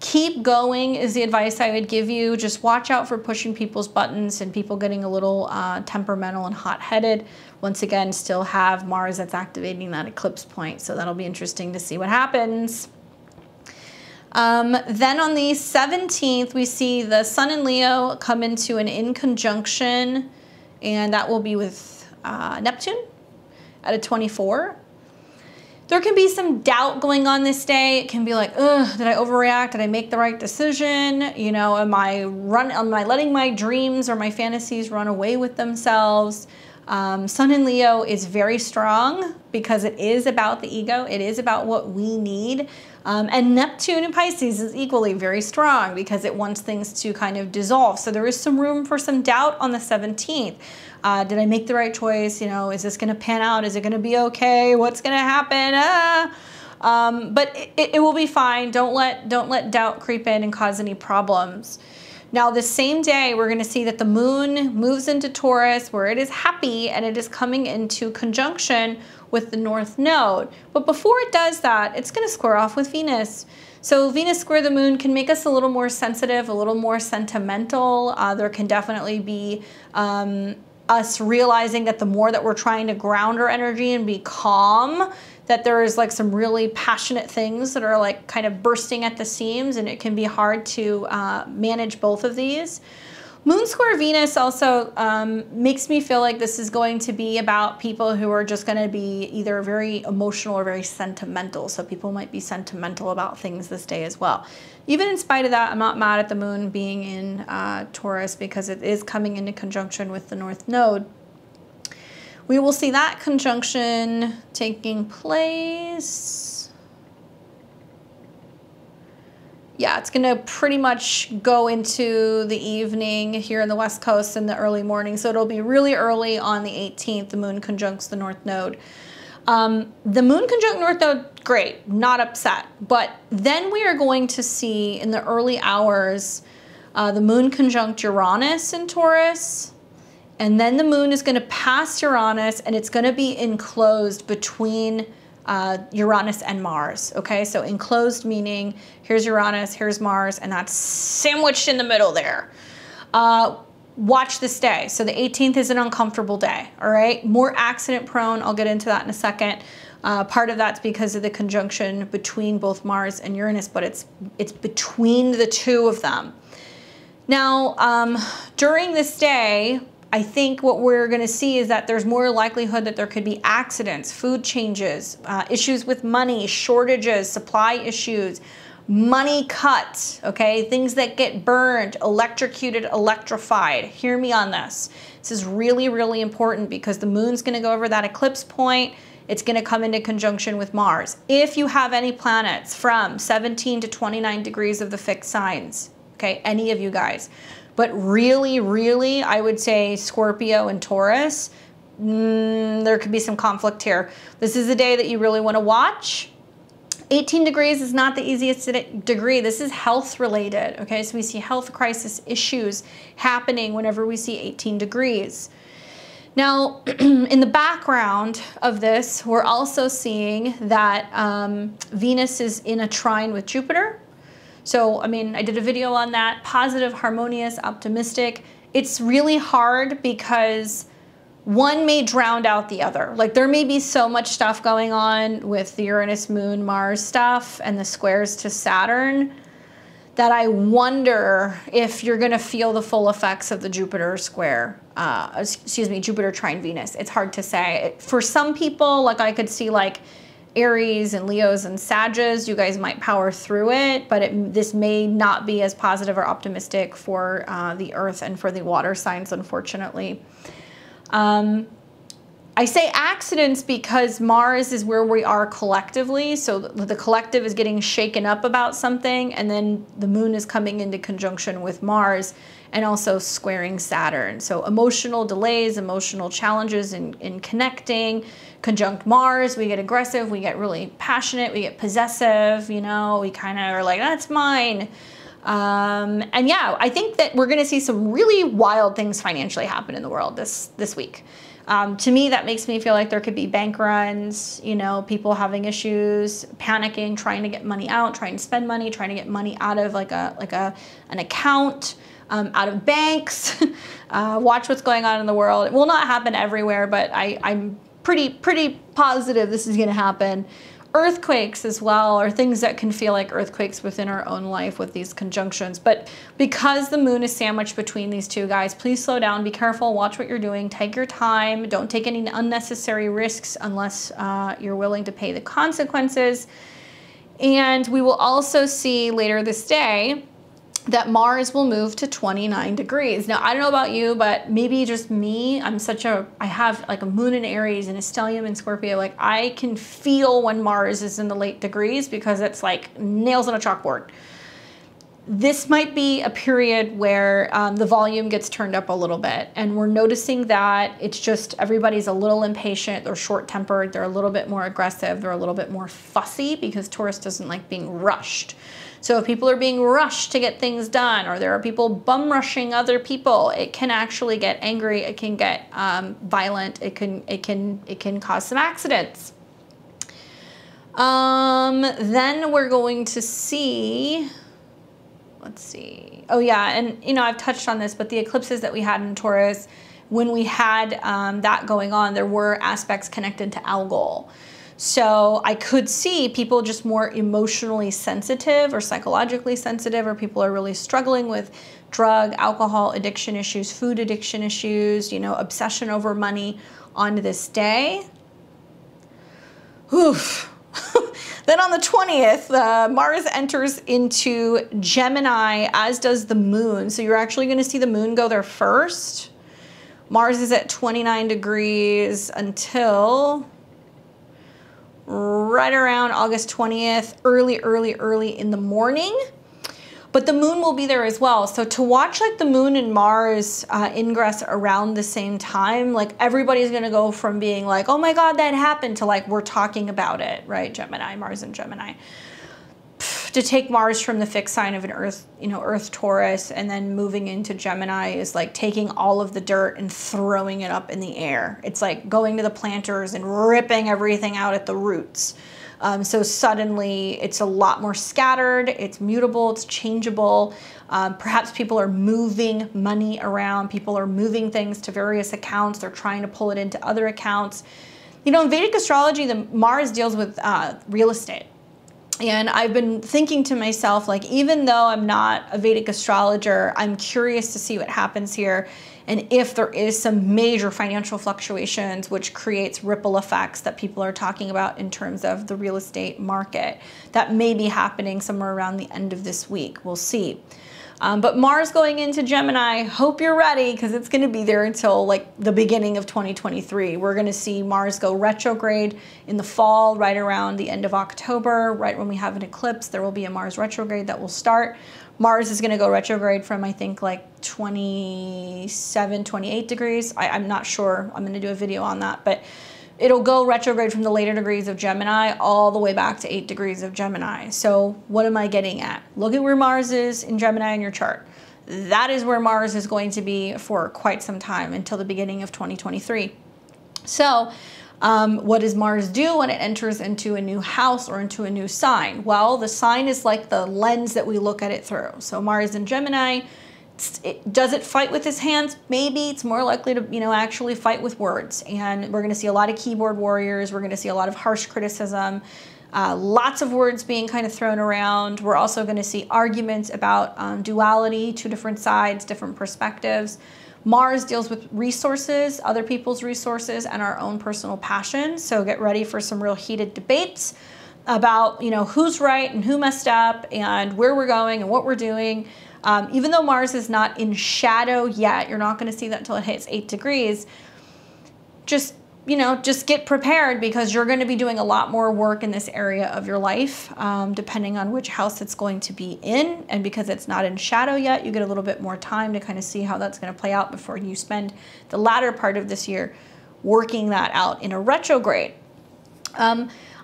Keep going is the advice I would give you. Just watch out for pushing people's buttons and people getting a little temperamental and hot-headed. Once again, still have Mars that's activating that eclipse point, so that'll be interesting to see what happens. Then on the 17th, we see the sun and Leo come into an in conjunction, and that will be with Neptune at a 24. There can be some doubt going on this day. It can be like, ugh, did I overreact? Did I make the right decision? Am I letting my dreams or my fantasies run away with themselves? Sun in Leo is very strong because it is about the ego. It is about what we need. And Neptune in Pisces is equally very strong because it wants things to kind of dissolve. So there is some room for some doubt on the 17th. Did I make the right choice? Is this going to pan out? Is it going to be okay? What's going to happen? But it will be fine. Don't let doubt creep in and cause any problems. Now, the same day, we're going to see that the moon moves into Taurus, where it is happy, and it is coming into conjunction with the North Node. But before it does that, it's going to square off with Venus. So Venus square the moon can make us a little more sensitive, a little more sentimental. There can definitely be us realizing that the more that we're trying to ground our energy and be calm, that there is like some really passionate things that are like kind of bursting at the seams, and it can be hard to manage both of these. Moon square Venus also makes me feel like this is going to be about people who are just going to be either very emotional or very sentimental. So people might be sentimental about things this day as well. Even in spite of that, I'm not mad at the moon being in Taurus, because it is coming into conjunction with the North Node. We will see that conjunction taking place. Yeah, it's going to pretty much go into the evening here in the West Coast in the early morning. So it'll be really early on the 18th. The moon conjuncts the North Node. The moon conjunct North Node, great, not upset. But then we are going to see in the early hours the moon conjunct Uranus in Taurus. And then the moon is going to pass Uranus, and it's going to be enclosed between Uranus and Mars. Okay, so enclosed meaning here's Uranus, here's Mars, and that's sandwiched in the middle there. Watch this day. So the 18th is an uncomfortable day. All right, more accident prone. I'll get into that in a second. Part of that's because of the conjunction between both Mars and Uranus, but it's between the two of them. Now, during this day, I think what we're going to see is that there's more likelihood that there could be accidents, food changes, issues with money, shortages, supply issues, money cuts, okay? Things that get burned, electrocuted, electrified. Hear me on this. This is really, really important, because the moon's going to go over that eclipse point. It's going to come into conjunction with Mars. If you have any planets from 17 to 29 degrees of the fixed signs, okay, any of you guys, but really, really, I would say Scorpio and Taurus, there could be some conflict here. This is the day that you really want to watch. 18 degrees is not the easiest degree. This is health related, okay? So we see health crisis issues happening whenever we see 18 degrees. Now, in the background of this, we're also seeing that Venus is in a trine with Jupiter. So, I mean, I did a video on that. Positive, harmonious, optimistic. It's really hard because one may drown out the other. Like, there may be so much stuff going on with the Uranus, Moon, Mars stuff and the squares to Saturn that I wonder if you're going to feel the full effects of the Jupiter square, Jupiter trine Venus. It's hard to say. For some people, like I could see like Aries and Leos and Sagittarius, you guys might power through it, but this may not be as positive or optimistic for the Earth and for the water signs, unfortunately. I say accidents because Mars is where we are collectively, so the collective is getting shaken up about something, and then the moon is coming into conjunction with Mars and also squaring Saturn. So emotional delays, emotional challenges in connecting. Conjunct Mars, we get aggressive, we get really passionate, we get possessive, you know, we kind of are like, that's mine. And yeah, I think that we're going to see some really wild things financially happen in the world this week. To me, that makes me feel like there could be bank runs, you know, people having issues, panicking, trying to get money out, trying to spend money, trying to get money out of an account, out of banks. Watch what's going on in the world. It will not happen everywhere, but I'm pretty positive this is going to happen. Earthquakes as well, or things that can feel like earthquakes within our own life with these conjunctions. But because the moon is sandwiched between these two guys, please slow down, be careful, watch what you're doing, take your time, don't take any unnecessary risks unless you're willing to pay the consequences. And we will also see later this day that Mars will move to 29 degrees. Now, I don't know about you, but maybe just me, I have like a moon in Aries and a stellium in Scorpio. Like, I can feel when Mars is in the late degrees because it's like nails on a chalkboard. this might be a period where the volume gets turned up a little bit, and we're noticing that it's just everybody's a little impatient, they're short-tempered, they're a little bit more aggressive, they're a little bit more fussy, because Taurus doesn't like being rushed. So if people are being rushed to get things done, or there are people bum rushing other people, it can actually get angry, it can get violent, it can cause some accidents. Then we're going to see, let's see. Oh yeah, and you know, I've touched on this, but the eclipses that we had in Taurus, when we had that going on, there were aspects connected to algol. So I could see people just more emotionally sensitive or psychologically sensitive, or people are really struggling with drug, alcohol addiction issues, food addiction issues, you know, obsession over money on this day. Oof. Then on the 20th, Mars enters into Gemini, as does the moon. So you're actually going to see the moon go there first. Mars is at 29 degrees until right around August 20th, early in the morning. But the moon will be there as well. So to watch like the moon and Mars ingress around the same time, like everybody's gonna go from being like, oh my God, that happened, to like, we're talking about it, right? Gemini, Mars and Gemini. To take Mars from the fixed sign of an Earth, you know, Earth Taurus, and then moving into Gemini is like taking all of the dirt and throwing it up in the air. It's like going to the planters and ripping everything out at the roots. So suddenly it's a lot more scattered, it's mutable, it's changeable. Perhaps people are moving money around, people are moving things to various accounts, they're trying to pull it into other accounts. You know, in Vedic astrology, the Mars deals with real estate. And I've been thinking to myself, like, even though I'm not a Vedic astrologer, I'm curious to see what happens here, and if there is some major financial fluctuations, which creates ripple effects that people are talking about in terms of the real estate market. That may be happening somewhere around the end of this week. We'll see. But Mars going into Gemini, hope you're ready, because it's going to be there until like the beginning of 2023. We're going to see Mars go retrograde in the fall, right around the end of October, right when we have an eclipse. There will be a Mars retrograde that will start. Mars is going to go retrograde from, I think, like 27, 28 degrees. I'm not sure. I'm going to do a video on that, but it'll go retrograde from the later degrees of Gemini all the way back to 8 degrees of Gemini. So what am I getting at? Look at where Mars is in Gemini in your chart. That is where Mars is going to be for quite some time, until the beginning of 2023. So what does Mars do when it enters into a new house or into a new sign? Well, the sign is like the lens that we look at it through. So Mars in Gemini, does it fight with his hands? Maybe. It's more likely to, you know, actually fight with words. And we're going to see a lot of keyboard warriors. We're going to see a lot of harsh criticism, lots of words being kind of thrown around. We're also going to see arguments about duality, two different sides, different perspectives. Mars deals with resources, other people's resources, and our own personal passions. So get ready for some real heated debates about, you know, who's right and who messed up and where we're going and what we're doing. Even though Mars is not in shadow yet, you're not going to see that until it hits 8 degrees. Just, you know, just get prepared, because you're going to be doing a lot more work in this area of your life, depending on which house it's going to be in. And because it's not in shadow yet, you get a little bit more time to kind of see how that's going to play out before you spend the latter part of this year working that out in a retrograde.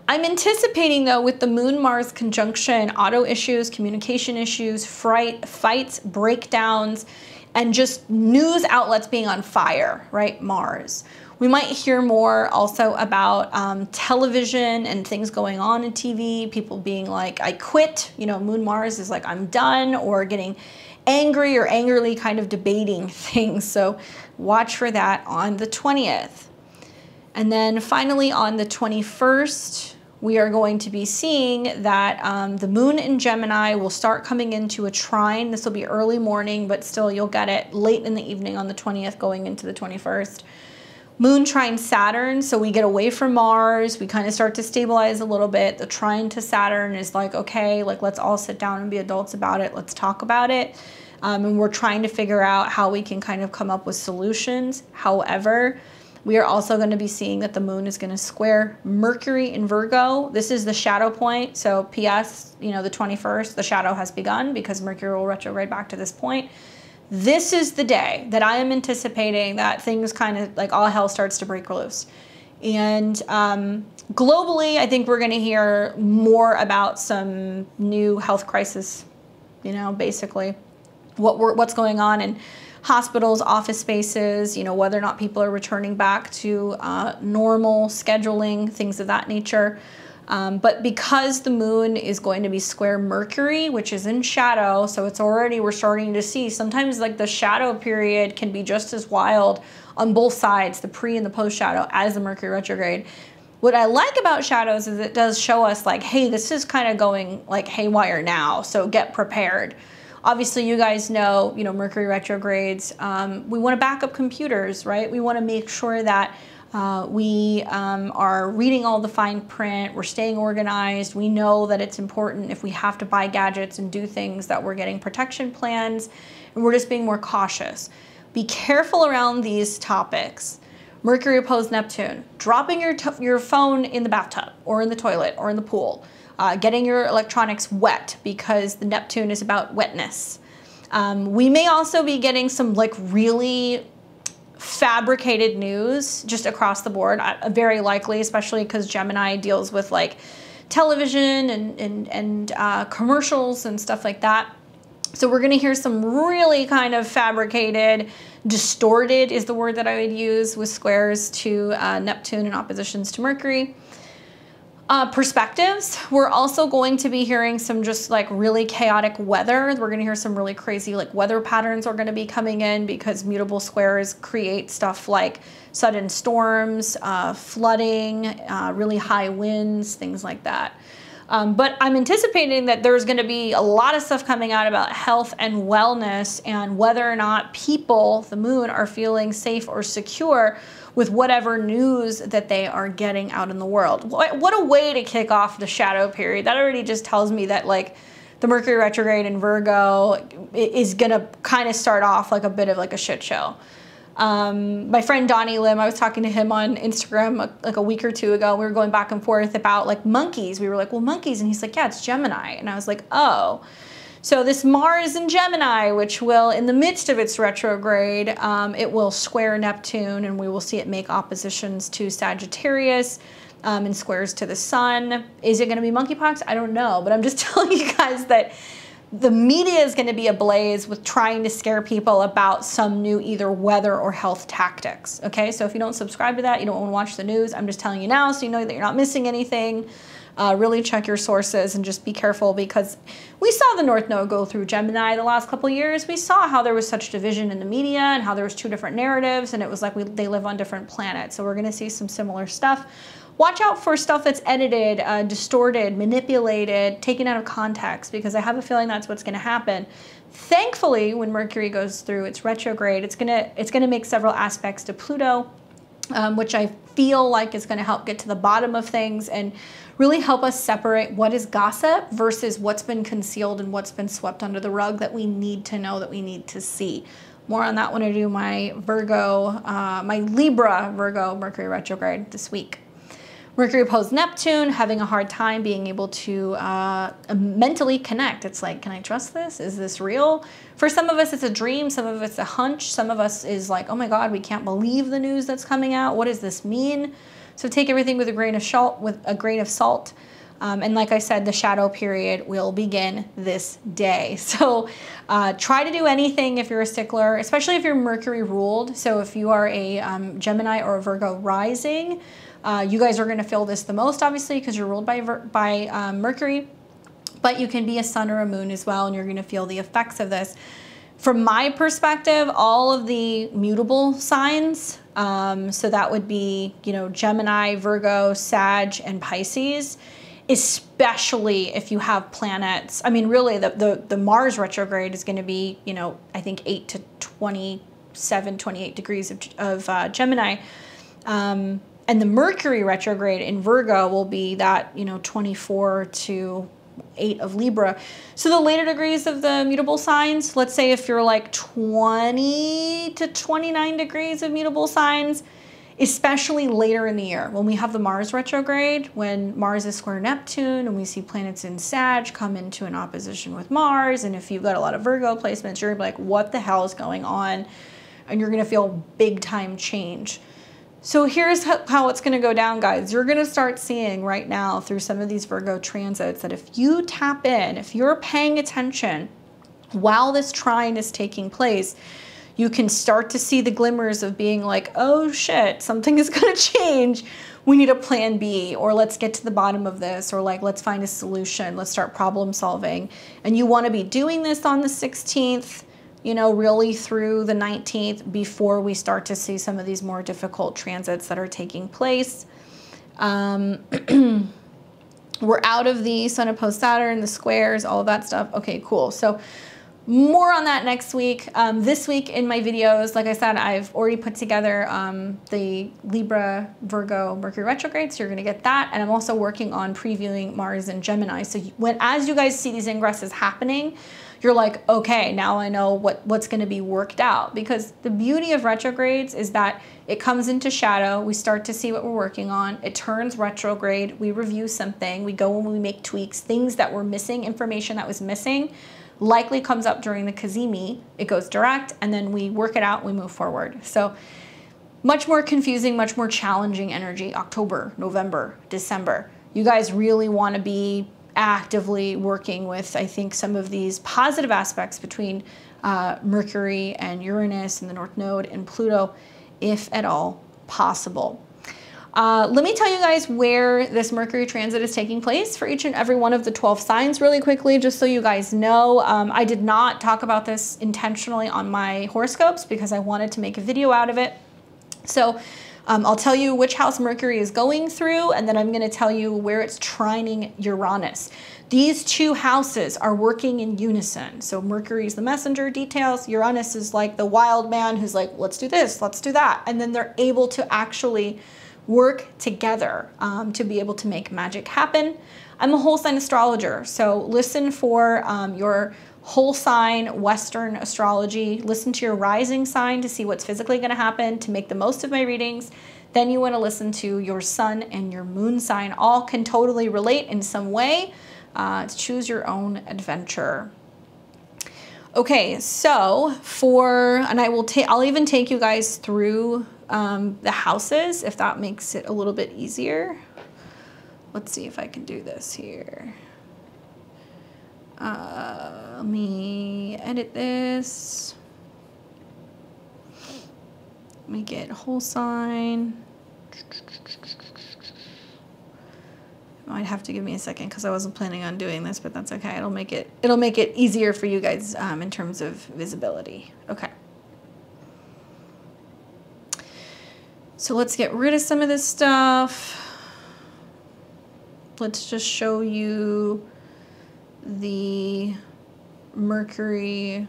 I'm anticipating, though, with the Moon-Mars conjunction, auto issues, communication issues, fights, breakdowns, and just news outlets being on fire, right? Mars. We might hear more also about television and things going on in TV, people being like, I quit, you know, Moon-Mars is like, I'm done, or getting angry or angrily kind of debating things. So watch for that on the 20th. And then finally on the 21st, we are going to be seeing that the moon in Gemini will start coming into a trine. This will be early morning, but still you'll get it late in the evening on the 20th going into the 21st. Moon trine Saturn, so we get away from Mars, we kind of start to stabilize a little bit. The trine to Saturn is like, okay, like let's all sit down and be adults about it, let's talk about it. And we're trying to figure out how we can kind of come up with solutions. However, We are also going to be seeing that the moon is going to square Mercury in Virgo. This is the shadow point. So PS, you know, the 21st, the shadow has begun because Mercury will retrograde back to this point. This is the day that I am anticipating that things kind of like all hell starts to break loose. And globally, I think we're going to hear more about some new health crisis, you know, basically what's going on in hospitals, office spaces, you know, whether or not people are returning back to normal scheduling, things of that nature. But because the moon is going to be square Mercury, which is in shadow, so it's already, we're starting to see sometimes like the shadow period can be just as wild on both sides, the pre and the post shadow, as the Mercury retrograde. What I like about shadows is it does show us like, hey, this is kind of going like haywire now, so get prepared. Obviously, you guys know, Mercury retrogrades, we want to back up computers, right? We want to make sure that we are reading all the fine print, we're staying organized, we know that it's important if we have to buy gadgets and do things that we're getting protection plans, and we're just being more cautious. Be careful around these topics. Mercury opposed Neptune, dropping your phone in the bathtub or in the toilet or in the pool. Getting your electronics wet because the Neptune is about wetness. We may also be getting some like really fabricated news just across the board, very likely, especially because Gemini deals with like television and commercials and stuff like that. So we're gonna hear some really kind of fabricated, distorted is the word that I would use, with squares to Neptune and oppositions to Mercury. Perspectives, we're also going to be hearing some just like really chaotic weather. We're going to hear some really crazy like weather patterns are going to be coming in because mutable squares create stuff like sudden storms, flooding, really high winds, things like that. But I'm anticipating that there's going to be a lot of stuff coming out about health and wellness and whether or not people, the moon, are feeling safe or secure with whatever news that they are getting out in the world. What a way to kick off the shadow period. That already just tells me that like the Mercury retrograde in Virgo is gonna kind of start off like a bit of like a shit show. My friend Donnie Lim, I was talking to him on Instagram like a week or two ago. We were going back and forth about like monkeys. We were like, well, monkeys. And he's like, yeah, it's Gemini. And I was like, oh. So this Mars in Gemini, which will, in the midst of its retrograde, it will square Neptune, and we will see it make oppositions to Sagittarius and squares to the Sun. Is it going to be monkeypox? I don't know, but I'm just telling you guys that the media is going to be ablaze with trying to scare people about some new either weather or health tactics. Okay, so if you don't subscribe to that, you don't want to watch the news, I'm just telling you now so you know that you're not missing anything. Really check your sources and just be careful, because we saw the North Node go through Gemini the last couple of years. We saw how there was such division in the media and how there was two different narratives, and it was like they live on different planets. So we're going to see some similar stuff. Watch out for stuff that's edited, distorted, manipulated, taken out of context, because I have a feeling that's what's going to happen. Thankfully, when Mercury goes through its retrograde, it's gonna make several aspects to Pluto, which I feel like is going to help get to the bottom of things and really help us separate what is gossip versus what's been concealed and what's been swept under the rug that we need to know, that we need to see. More on that when I do my Virgo, my Libra Virgo Mercury retrograde this week. Mercury opposed Neptune, having a hard time being able to mentally connect. It's like, can I trust this? Is this real? For some of us, it's a dream. Some of it's a hunch. Some of us is like, oh my God, we can't believe the news that's coming out. What does this mean? So take everything with a grain of salt. And like I said, the shadow period will begin this day. So try to do anything if you're a stickler, especially if you're Mercury ruled. So if you are a Gemini or a Virgo rising, you guys are going to feel this the most, obviously, because you're ruled by Mercury. But you can be a sun or a moon as well, and you're going to feel the effects of this. From my perspective, all of the mutable signs, so that would be, Gemini, Virgo, Sag, and Pisces, especially if you have planets. I mean, really, the Mars retrograde is going to be, I think 8 to 27, 28 degrees of Gemini. And the Mercury retrograde in Virgo will be that, 24 to 8 of Libra. So the later degrees of the mutable signs, let's say if you're like 20 to 29 degrees of mutable signs, especially later in the year when we have the Mars retrograde, when Mars is square Neptune and we see planets in Sag come into an opposition with Mars. And if you've got a lot of Virgo placements, you're gonna be like, what the hell is going on? And you're gonna feel big time change. So here's how it's gonna go down, guys. You're gonna start seeing right now through some of these Virgo transits that if you tap in, if you're paying attention while this trine is taking place, you can start to see the glimmers of being like, oh shit, something is gonna change. We need a plan B, or let's get to the bottom of this, or like, let's find a solution. Let's start problem solving. And you wanna be doing this on the 16th, you know, really through the 19th before we start to see some of these more difficult transits that are taking place. We're out of the Sun opposed Saturn, the squares, all of that stuff. Okay, cool. So more on that next week. This week in my videos, like I said, I've already put together the Libra, Virgo, Mercury retrograde, so you're gonna get that. And I'm also working on previewing Mars and Gemini. So as you guys see these ingresses happening, you're like, okay, now I know what's gonna be worked out. Because the beauty of retrogrades is that it comes into shadow, we start to see what we're working on, it turns retrograde, we review something, we go and we make tweaks, things that were missing, information that was missing, likely comes up during the Cazimi, it goes direct, and then we work it out, we move forward. So much more confusing, much more challenging energy, October, November, December. You guys really wanna be actively working with, I think, some of these positive aspects between Mercury and Uranus and the North Node and Pluto, if at all possible. Let me tell you guys where this Mercury transit is taking place for each and every one of the 12 signs really quickly, just so you guys know. I did not talk about this intentionally on my horoscopes because I wanted to make a video out of it. So I'll tell you which house Mercury is going through, and then I'm going to tell you where it's trining Uranus. These two houses are working in unison. So Mercury is the messenger details. Uranus is like the wild man who's like, let's do this, let's do that. And then they're able to actually work together to be able to make magic happen. I'm a whole sign astrologer, so listen for your whole sign Western astrology. Listen to your rising sign to see what's physically going to happen to make the most of my readings. Then you want to listen to your sun and your moon sign. All can totally relate in some way. To choose your own adventure. Okay, so I'll even take you guys through the houses if that makes it a little bit easier. Let's see if I can do this here. Let me edit this. Let me get whole sign. Might have to give me a second because I wasn't planning on doing this, but that's okay. It'll make it easier for you guys in terms of visibility. Okay. So let's get rid of some of this stuff. Let's just show you the Mercury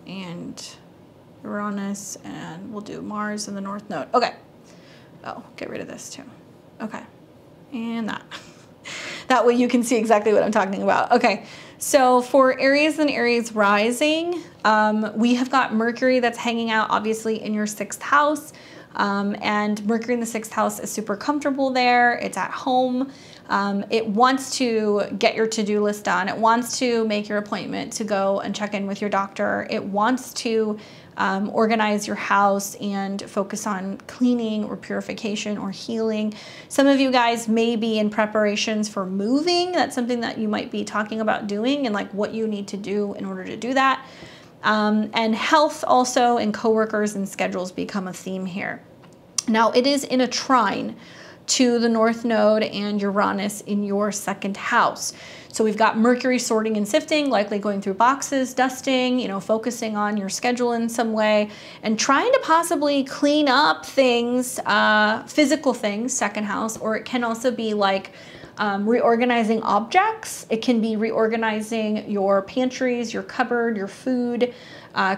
and Uranus, and we'll do Mars and the North Node. Okay. Oh, get rid of this too. Okay, and that. That way you can see exactly what I'm talking about. Okay, so for Aries and Aries rising, we have got Mercury that's hanging out obviously in your 6th house. And Mercury in the 6th house is super comfortable there. It's at home. It wants to get your to-do list done. It wants to make your appointment to go and check in with your doctor. It wants to organize your house and focus on cleaning or purification or healing. Some of you guys may be in preparations for moving. That's something that you might be talking about doing and like what you need to do in order to do that. And health also and coworkers and schedules become a theme here. Now it is in a trine to the North Node and Uranus in your 2nd house. So we've got Mercury sorting and sifting, likely going through boxes, dusting, you know, focusing on your schedule in some way and trying to possibly clean up things, physical things, 2nd house, or it can also be like reorganizing objects. It can be reorganizing your pantries, your cupboard, your food,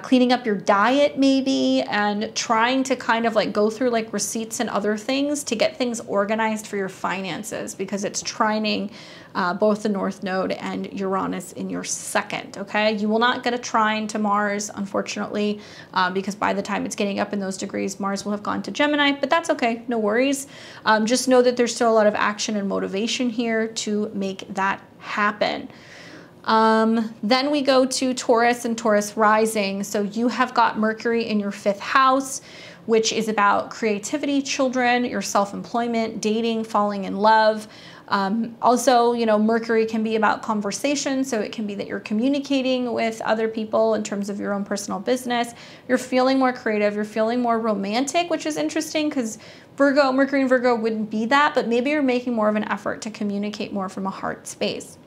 cleaning up your diet maybe, and trying to kind of like go through like receipts and other things to get things organized for your finances, because it's trining both the North Node and Uranus in your second, okay? You will not get a trine to Mars, unfortunately, because by the time it's getting up in those degrees, Mars will have gone to Gemini, but that's okay, no worries. Just know that there's still a lot of action and motivation here to make that happen. Then we go to Taurus and Taurus rising. So you have got Mercury in your 5th house, which is about creativity, children, your self-employment, dating, falling in love. Also, you know, Mercury can be about conversation. So it can be that you're communicating with other people in terms of your own personal business. You're feeling more creative. You're feeling more romantic, which is interesting because Mercury and Virgo wouldn't be that, but maybe you're making more of an effort to communicate more from a heart space.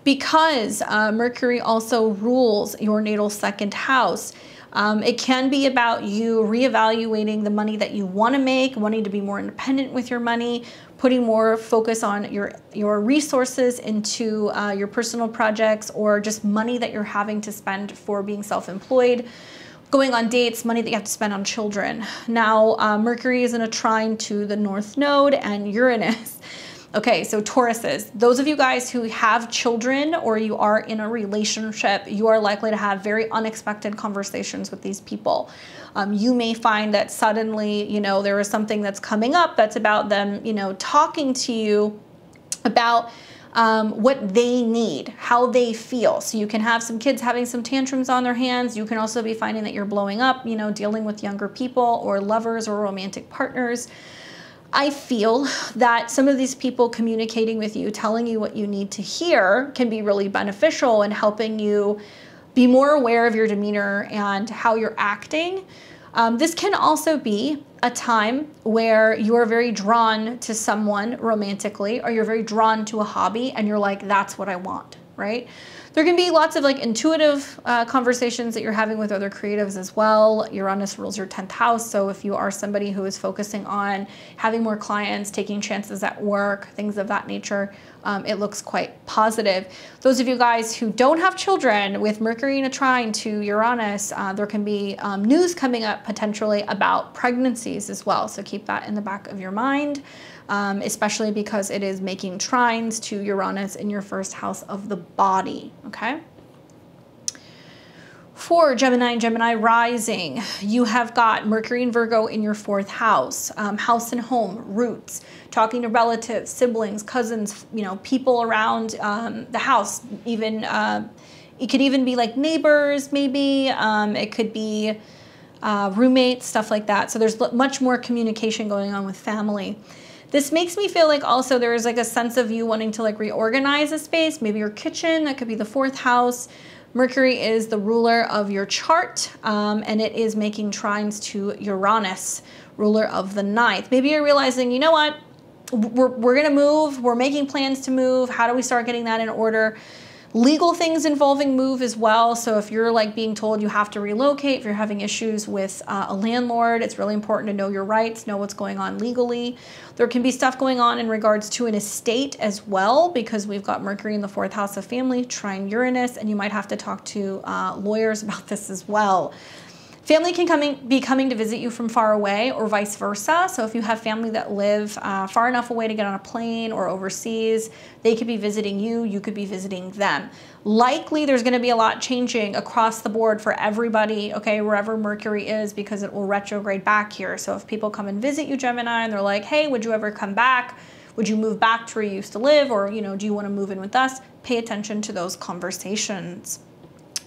Because Mercury also rules your natal 2nd house. It can be about you reevaluating the money that you want to make, wanting to be more independent with your money, putting more focus on your resources into your personal projects, or just money that you're having to spend for being self-employed, going on dates, money that you have to spend on children. Now, Mercury is in a trine to the North Node and Uranus. Okay, so Tauruses, those of you guys who have children or you are in a relationship, you are likely to have very unexpected conversations with these people. You may find that suddenly, you know, there is something that's coming up that's about them, you know, talking to you about what they need, how they feel. So you can have some kids having some tantrums on their hands. You can also be finding that you're blowing up, you know, dealing with younger people or lovers or romantic partners. I feel that some of these people communicating with you, telling you what you need to hear, can be really beneficial in helping you be more aware of your demeanor and how you're acting. This can also be a time where you are very drawn to someone romantically, or you're very drawn to a hobby and you're like, that's what I want, right? There can be lots of like intuitive conversations that you're having with other creatives as well. Uranus rules your 10th house. So if you are somebody who is focusing on having more clients, taking chances at work, things of that nature, it looks quite positive. Those of you guys who don't have children, with Mercury in a trine to Uranus, there can be news coming up potentially about pregnancies as well. So keep that in the back of your mind. Especially because it is making trines to Uranus in your 1st house of the body, okay? For Gemini and Gemini rising, you have got Mercury and Virgo in your 4th house, house and home, roots, talking to relatives, siblings, cousins, you know, people around the house, even, it could even be like neighbors, maybe, it could be roommates, stuff like that. So there's much more communication going on with family. This makes me feel like also there is like a sense of you wanting to like reorganize a space, maybe your kitchen, that could be the 4th house. Mercury is the ruler of your chart, and it is making trines to Uranus, ruler of the 9th. Maybe you're realizing, you know what, we're gonna move, we're making plans to move. How do we start getting that in order? Legal things involving move as well. So if you're like being told you have to relocate, if you're having issues with a landlord, it's really important to know your rights, know what's going on legally. There can be stuff going on in regards to an estate as well, because we've got Mercury in the 4th house of family, trine Uranus, and you might have to talk to lawyers about this as well. Family can be coming to visit you from far away, or vice versa. So if you have family that live far enough away to get on a plane or overseas, they could be visiting you, you could be visiting them. Likely there's gonna be a lot changing across the board for everybody, okay, wherever Mercury is, because it will retrograde back here. So if people come and visit you, Gemini, and they're like, hey, would you ever come back? Would you move back to where you used to live? Or, you know, do you wanna move in with us? Pay attention to those conversations.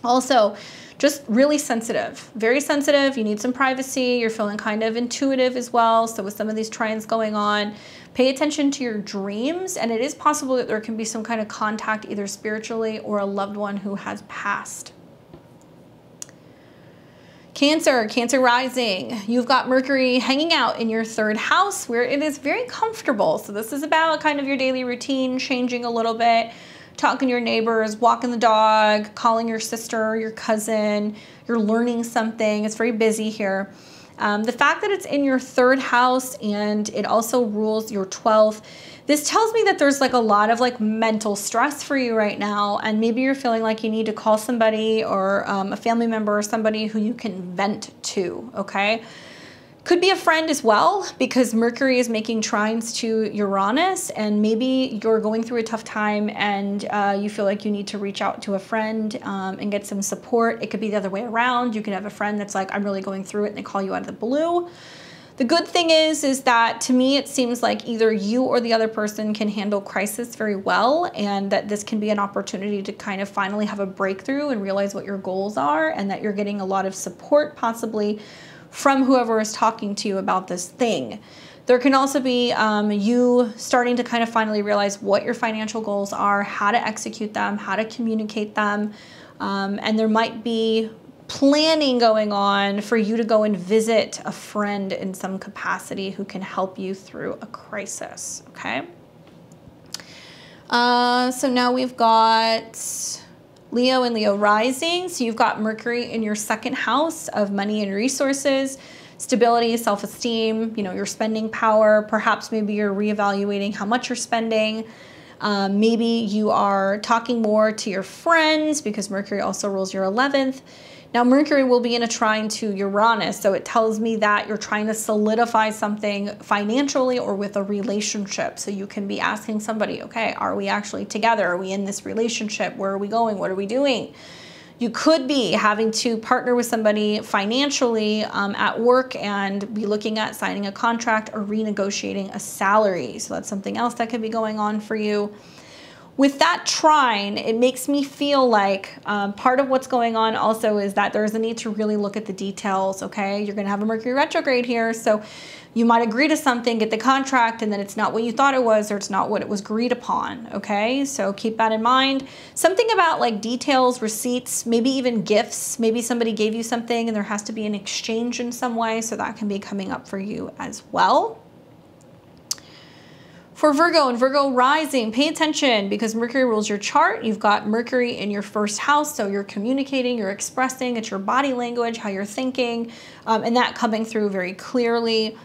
Also, just really sensitive, very sensitive. You need some privacy. You're feeling kind of intuitive as well. So with some of these trines going on, pay attention to your dreams. And it is possible that there can be some kind of contact, either spiritually or a loved one who has passed. Cancer, Cancer rising. You've got Mercury hanging out in your 3rd house, where it is very comfortable. So this is about kind of your daily routine changing a little bit. Talking to your neighbors, walking the dog, calling your sister, your cousin, you're learning something. It's very busy here. The fact that it's in your 3rd house and it also rules your 12th, this tells me that there's like a lot of like mental stress for you right now. And maybe you're feeling like you need to call somebody or a family member or somebody who you can vent to, okay? Could be a friend as well, because Mercury is making trines to Uranus, and maybe you're going through a tough time and you feel like you need to reach out to a friend and get some support. It could be the other way around. You can have a friend that's like, I'm really going through it, and they call you out of the blue. The good thing is that to me, it seems like either you or the other person can handle crisis very well, and that this can be an opportunity to kind of finally have a breakthrough and realize what your goals are, and that you're getting a lot of support possibly from whoever is talking to you about this thing. There can also be you starting to kind of finally realize what your financial goals are, how to execute them, how to communicate them, and there might be planning going on for you to go and visit a friend in some capacity who can help you through a crisis, okay? So now we've got Leo and Leo rising. So you've got Mercury in your 2nd house of money and resources, stability, self-esteem, you know, your spending power. Perhaps maybe you're reevaluating how much you're spending. Maybe you are talking more to your friends, because Mercury also rules your 11th. Now, Mercury will be in a trine to Uranus, so it tells me that you're trying to solidify something financially or with a relationship. So you can be asking somebody, okay, are we actually together? Are we in this relationship? Where are we going? What are we doing? You could be having to partner with somebody financially at work and be looking at signing a contract or renegotiating a salary. So that's something else that could be going on for you. With that trine, it makes me feel like part of what's going on also is that there's a need to really look at the details, okay? You're gonna have a Mercury retrograde here, so you might agree to something, get the contract, and then it's not what you thought it was, or it's not what it was agreed upon, okay? So keep that in mind. Something about like details, receipts, maybe even gifts. Maybe somebody gave you something and there has to be an exchange in some way, so that can be coming up for you as well. For Virgo and Virgo rising, pay attention, because Mercury rules your chart. You've got Mercury in your 1st house, so you're communicating, you're expressing, it's your body language, how you're thinking, and that coming through very clearly.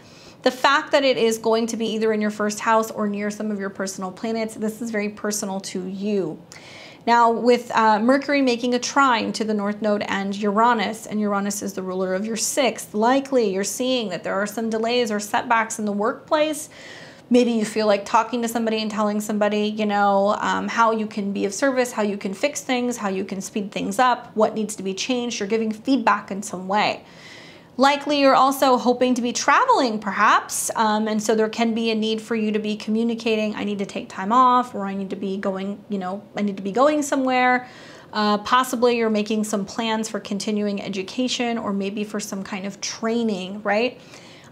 The fact that it is going to be either in your 1st house or near some of your personal planets, this is very personal to you. Now, with Mercury making a trine to the North Node and Uranus is the ruler of your 6th, likely you're seeing that there are some delays or setbacks in the workplace. Maybe you feel like talking to somebody and telling somebody, you know, how you can be of service, how you can fix things, how you can speed things up, what needs to be changed. You're giving feedback in some way. Likely you're also hoping to be traveling perhaps, and so there can be a need for you to be communicating, I need to take time off, or I need to be going, you know, I need to be going somewhere. Possibly you're making some plans for continuing education, or maybe for some kind of training, right?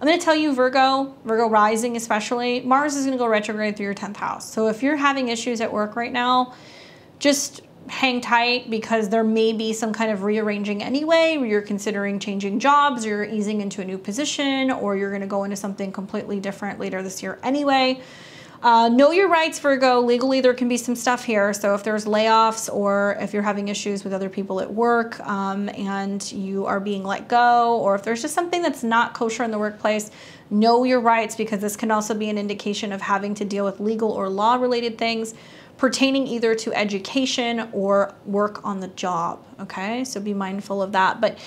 I'm going to tell you, Virgo rising especially, Mars is going to go retrograde through your 10th house. So if you're having issues at work right now, just hang tight, because there may be some kind of rearranging anyway, where you're considering changing jobs, or you're easing into a new position, or you're going to go into something completely different later this year anyway. Know your rights, Virgo. Legally, there can be some stuff here. So if there's layoffs, or if you're having issues with other people at work and you are being let go, or if there's just something that's not kosher in the workplace, know your rights, because this can also be an indication of having to deal with legal or law related things pertaining either to education or work on the job, okay? So be mindful of that. But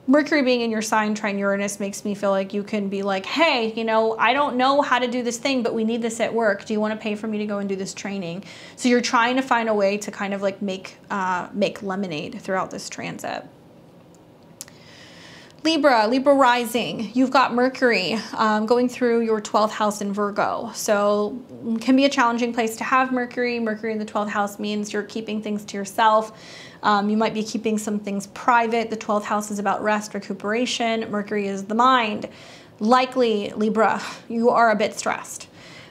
Mercury being in your sign, trine Uranus, makes me feel like you can be like, hey, you know, I don't know how to do this thing, but we need this at work. Do you want to pay for me to go and do this training? So you're trying to find a way to kind of like make lemonade throughout this transit. Libra rising, you've got Mercury going through your 12th house in Virgo. So it can be a challenging place to have Mercury. Mercury in the 12th house means you're keeping things to yourself. You might be keeping some things private. The 12th house is about rest, recuperation. Mercury is the mind. Likely, Libra, you are a bit stressed.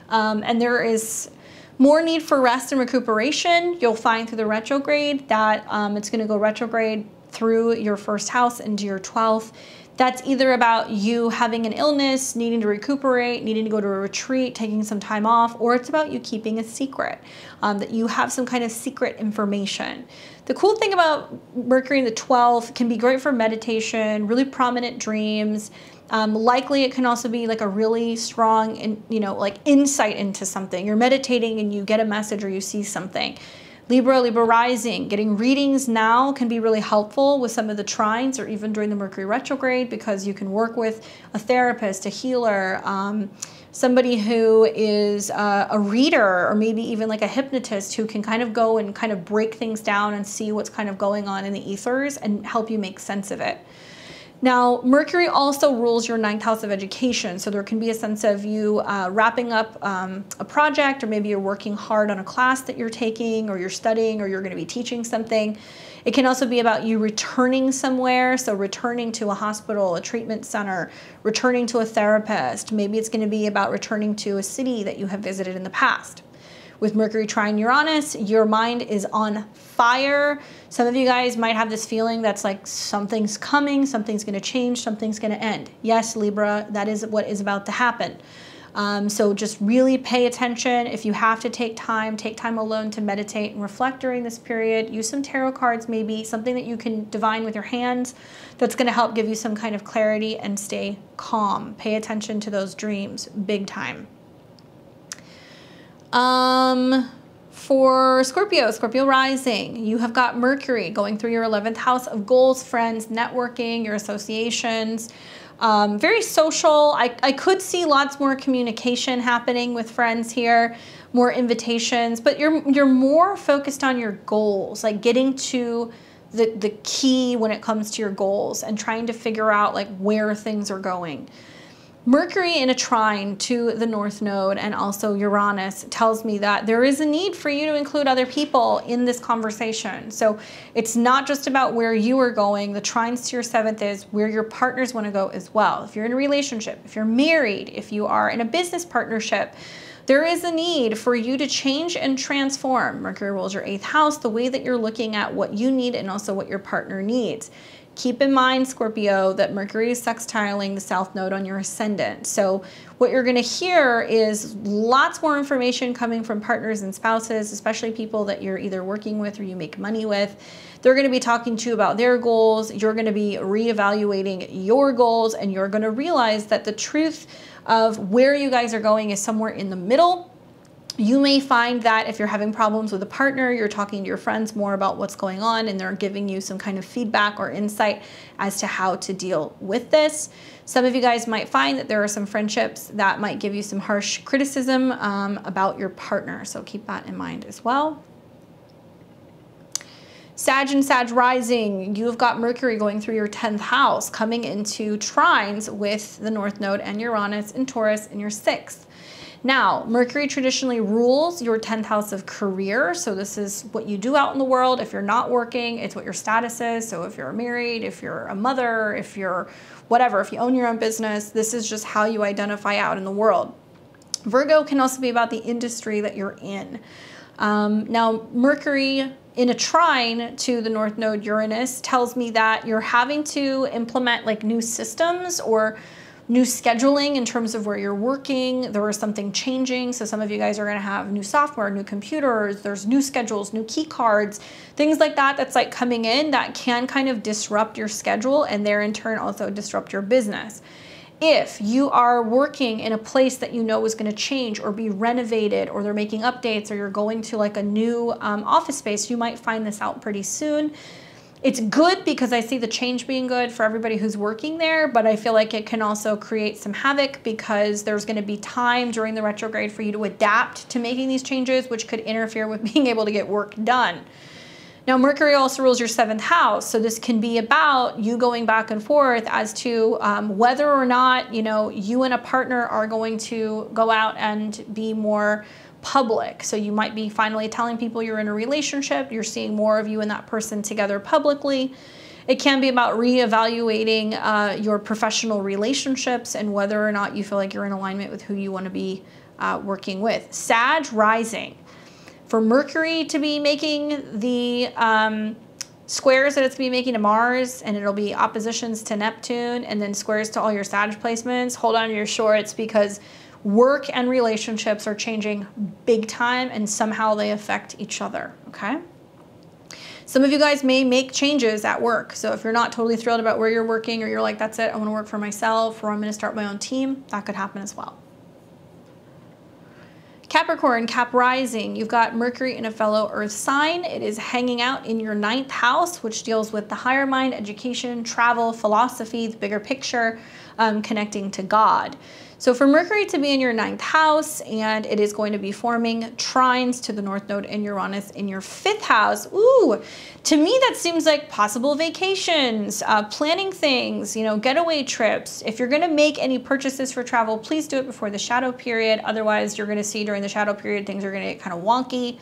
And there is more need for rest and recuperation. You'll find through the retrograde that it's going to go retrograde through your 1st house into your 12th. That's either about you having an illness, needing to recuperate, needing to go to a retreat, taking some time off, or it's about you keeping a secret, that you have some kind of secret information. The cool thing about Mercury in the 12th can be great for meditation, really prominent dreams. Likely it can also be like a really strong, like insight into something. You're meditating and you get a message or you see something. Libra, Libra rising, getting readings now can be really helpful with some of the trines or even during the Mercury retrograde, because you can work with a therapist, a healer, somebody who is a reader, or maybe even like a hypnotist who can kind of go and kind of break things down and see what's kind of going on in the ethers and help you make sense of it. Now, Mercury also rules your 9th house of education. So there can be a sense of you wrapping up a project, or maybe you're working hard on a class that you're taking, or you're studying, or you're going to be teaching something. It can also be about you returning somewhere. So returning to a hospital, a treatment center, returning to a therapist. Maybe it's going to be about returning to a city that you have visited in the past. With Mercury trine Uranus, your mind is on fire. Some of you guys might have this feeling that's like something's coming, something's going to change, something's going to end. Yes, Libra, that is what is about to happen. So just really pay attention. If you have to take time alone to meditate and reflect during this period. Use some tarot cards, maybe something that you can divine with your hands that's going to help give you some kind of clarity, and stay calm. Pay attention to those dreams big time. For Scorpio, Scorpio rising, you have got Mercury going through your 11th house of goals, friends, networking, your associations. Very social. I could see lots more communication happening with friends here, more invitations, but you're more focused on your goals, like getting to the key when it comes to your goals and trying to figure out like where things are going. Mercury in a trine to the North Node and also Uranus tells me that there is a need for you to include other people in this conversation. So it's not just about where you are going. The trines to your 7th is where your partners want to go as well. If you're in a relationship, if you're married, if you are in a business partnership, there is a need for you to change and transform. Mercury rules your 8th house, the way that you're looking at what you need and also what your partner needs. Keep in mind, Scorpio, that Mercury is sextiling the South Node on your ascendant. So what you're going to hear is lots more information coming from partners and spouses, especially people that you're either working with or you make money with. They're going to be talking to you about their goals. You're going to be reevaluating your goals, and you're going to realize that the truth of where you guys are going is somewhere in the middle. You may find that if you're having problems with a partner, you're talking to your friends more about what's going on, and they're giving you some kind of feedback or insight as to how to deal with this. Some of you guys might find that there are some friendships that might give you some harsh criticism about your partner, so keep that in mind as well. Sag and Sag rising, you've got Mercury going through your 10th house, coming into trines with the North Node and Uranus and Taurus in your 6th. Now, Mercury traditionally rules your 10th house of career. So this is what you do out in the world. If you're not working, it's what your status is. So if you're married, if you're a mother, if you're whatever, if you own your own business, this is just how you identify out in the world. Virgo can also be about the industry that you're in. Now, Mercury in a trine to the North Node Uranus tells me that you're having to implement like new systems or new scheduling in terms of where you're working. There is something changing. So some of you guys are going to have new software, new computers, there's new schedules, new key cards, things like that that's like coming in that can kind of disrupt your schedule, and there in turn also disrupt your business. If you are working in a place that you know is going to change or be renovated, or they're making updates, or you're going to like a new office space, you might find this out pretty soon. It's good because I see the change being good for everybody who's working there, but I feel like it can also create some havoc because there's going to be time during the retrograde for you to adapt to making these changes, which could interfere with being able to get work done. Now, Mercury also rules your 7th house, so this can be about you going back and forth as to whether or not, you and a partner are going to go out and be more public. So you might be finally telling people you're in a relationship, you're seeing more of you and that person together publicly. It can be about reevaluating your professional relationships and whether or not you feel like you're in alignment with who you want to be working with. Sag rising. For Mercury to be making the squares that it's going to be making to Mars, and it'll be oppositions to Neptune, and then squares to all your Sag placements, hold on to your shorts, because work and relationships are changing big time, and somehow they affect each other, okay? Some of you guys may make changes at work. So if you're not totally thrilled about where you're working, or you're like, that's it, I want to work for myself, or I'm going to start my own team, that could happen as well. Capricorn, Cap rising, you've got Mercury in a fellow earth sign. It is hanging out in your 9th house, which deals with the higher mind, education, travel, philosophy, the bigger picture, connecting to God. So for Mercury to be in your 9th house, and it is going to be forming trines to the North Node in Uranus in your 5th house. Ooh, to me that seems like possible vacations, planning things, you know, getaway trips. If you're going to make any purchases for travel, please do it before the shadow period. Otherwise, you're going to see during the shadow period things are going to get kind of wonky.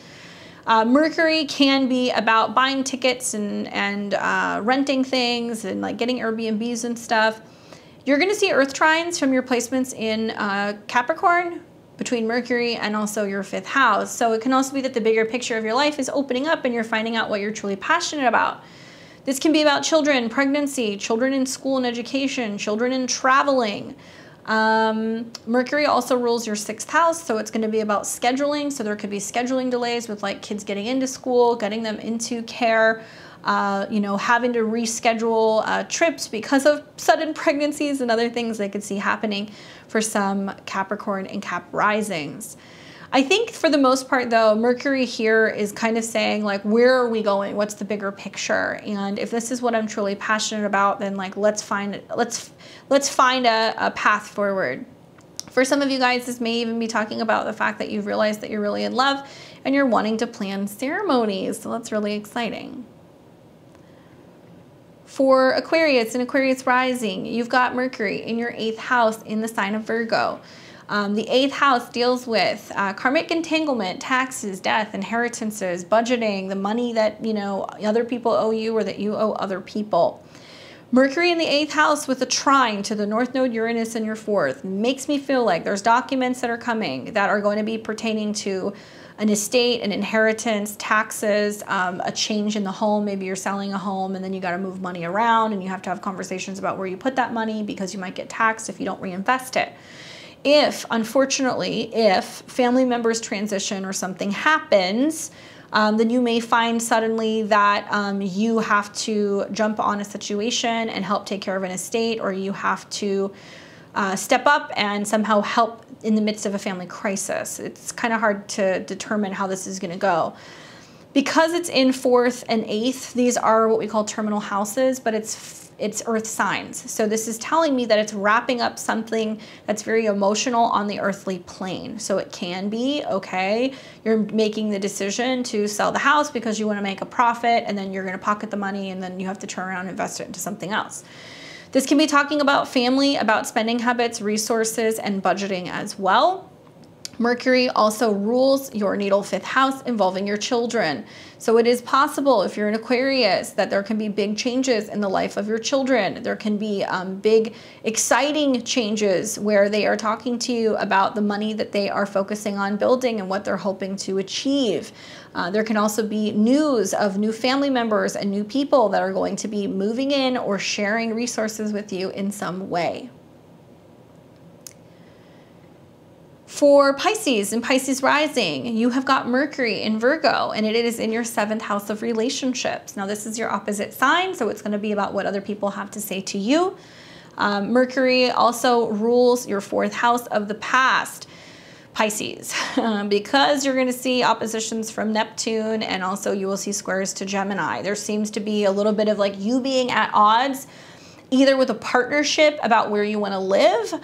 Mercury can be about buying tickets and renting things and like getting Airbnbs and stuff. You're going to see earth trines from your placements in Capricorn between Mercury and also your 5th house. So it can also be that the bigger picture of your life is opening up and you're finding out what you're truly passionate about. This can be about children, pregnancy, children in school and education, children in traveling. Mercury also rules your 6th house, so it's going to be about scheduling. So there could be scheduling delays with like kids getting into school, getting them into care, you know, having to reschedule trips because of sudden pregnancies and other things I could see happening for some Capricorn and Cap risings. I think for the most part though, Mercury here is kind of saying like, where are we going? What's the bigger picture? And if this is what I'm truly passionate about, then like, let's find a path forward. For some of you guys, this may even be talking about the fact that you've realized that you're really in love and you're wanting to plan ceremonies. So that's really exciting. For Aquarius and Aquarius rising, you've got Mercury in your 8th house in the sign of Virgo. The 8th house deals with karmic entanglement, taxes, death, inheritances, budgeting, the money that, you know, other people owe you or that you owe other people. Mercury in the 8th house with a trine to the North Node Uranus in your 4th makes me feel like there's documents that are coming that are going to be pertaining to an estate, an inheritance, taxes, a change in the home. Maybe you're selling a home and then you got to move money around and you have to have conversations about where you put that money because you might get taxed if you don't reinvest it. If, unfortunately, if family members transition or something happens, then you may find suddenly that you have to jump on a situation and help take care of an estate, or you have to step up and somehow help in the midst of a family crisis. It's kind of hard to determine how this is going to go. Because it's in 4th and 8th, these are what we call terminal houses, but it's earth signs. So this is telling me that it's wrapping up something that's very emotional on the earthly plane. So it can be, okay, you're making the decision to sell the house because you want to make a profit, and then you're going to pocket the money, and then you have to turn around and invest it into something else. This can be talking about family, about spending habits, resources, and budgeting as well. Mercury also rules your natal 5th house involving your children. So it is possible, if you're an Aquarius, that there can be big changes in the life of your children. There can be big, exciting changes where they are talking to you about the money that they are focusing on building and what they're hoping to achieve. There can also be news of new family members and new people that are going to be moving in or sharing resources with you in some way. For Pisces and Pisces rising, you have got Mercury in Virgo, and it is in your 7th house of relationships. Now, this is your opposite sign, so it's going to be about what other people have to say to you. Mercury also rules your 4th house of the past, Pisces, because you're going to see oppositions from Neptune, and also you will see squares to Gemini. There seems to be a little bit of like you being at odds, either with a partnership about where you want to live,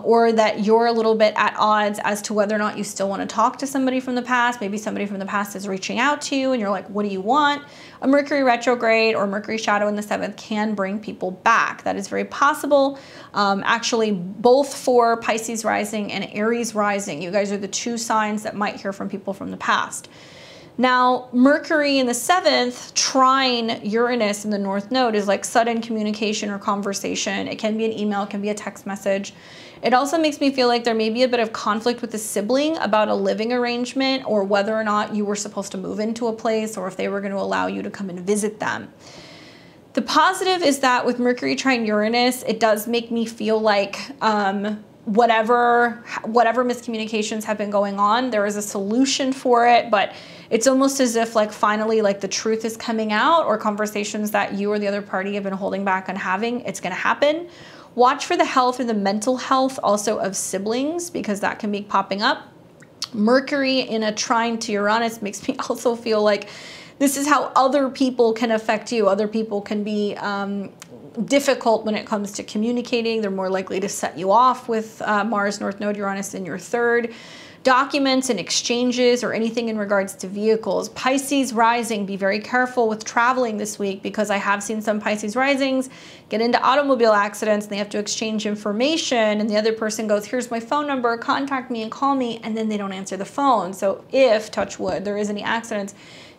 or that you're a little bit at odds as to whether or not you still want to talk to somebody from the past. Maybe somebody from the past is reaching out to you and you're like, what do you want? A Mercury retrograde or Mercury shadow in the 7th can bring people back. That is very possible. Actually, both for Pisces rising and Aries rising, you guys are the 2 signs that might hear from people from the past. Now, Mercury in the 7th, trine Uranus in the North Node is like sudden communication or conversation. It can be an email, it can be a text message. It also makes me feel like there may be a bit of conflict with a sibling about a living arrangement, or whether or not you were supposed to move into a place, or if they were going to allow you to come and visit them. The positive is that with Mercury trine Uranus, it does make me feel like whatever miscommunications have been going on, there is a solution for it, but it's almost as if like finally like the truth is coming out, or conversations that you or the other party have been holding back on having, it's going to happen. Watch for the health or the mental health also of siblings, because that can be popping up. Mercury in a trine to Uranus makes me also feel like this is how other people can affect you. Other people can be difficult when it comes to communicating. They're more likely to set you off with Mars North Node Uranus in your third. Documents and exchanges or anything in regards to vehicles. Pisces rising, be very careful with traveling this week, because I have seen some Pisces risings get into automobile accidents and they have to exchange information, and the other person goes, here's my phone number, contact me and call me, and then they don't answer the phone. So if, touch wood, there is any accidents,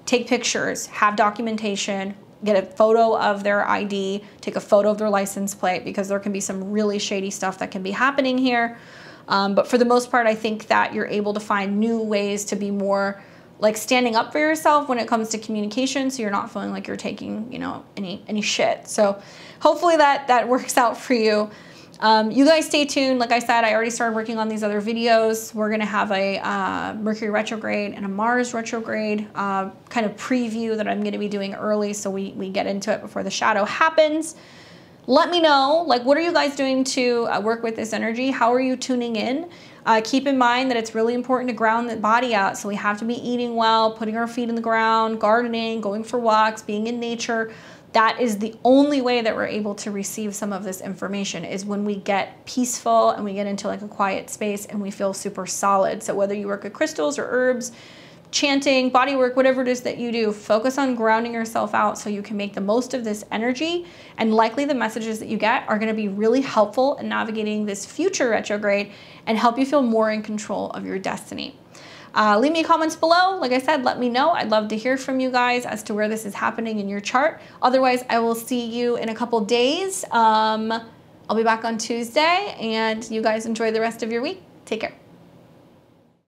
take pictures, have documentation, get a photo of their ID, take a photo of their license plate, because there can be some really shady stuff that can be happening here. But for the most part, I think that you're able to find new ways to be more like standing up for yourself when it comes to communication, so you're not feeling like you're taking, you know, any shit. So hopefully that works out for you. You guys stay tuned. Like I said, I already started working on these other videos. We're going to have a Mercury retrograde and a Mars retrograde kind of preview that I'm going to be doing early, so we get into it before the shadow happens. Let me know, like, what are you guys doing to work with this energy? How are you tuning in? Keep in mind that it's really important to ground the body out. So we have to be eating well, putting our feet in the ground, gardening, going for walks, being in nature. That is the only way that we're able to receive some of this information, is when we get peaceful and we get into like a quiet space and we feel super solid. So whether you work with crystals or herbs, chanting, body work, whatever it is that you do, focus on grounding yourself out so you can make the most of this energy. And likely the messages that you get are going to be really helpful in navigating this future retrograde and help you feel more in control of your destiny. Leave me comments below. Like I said, let me know. I'd love to hear from you guys as to where this is happening in your chart. Otherwise, I will see you in a couple days. I'll be back on Tuesday, and you guys enjoy the rest of your week. Take care.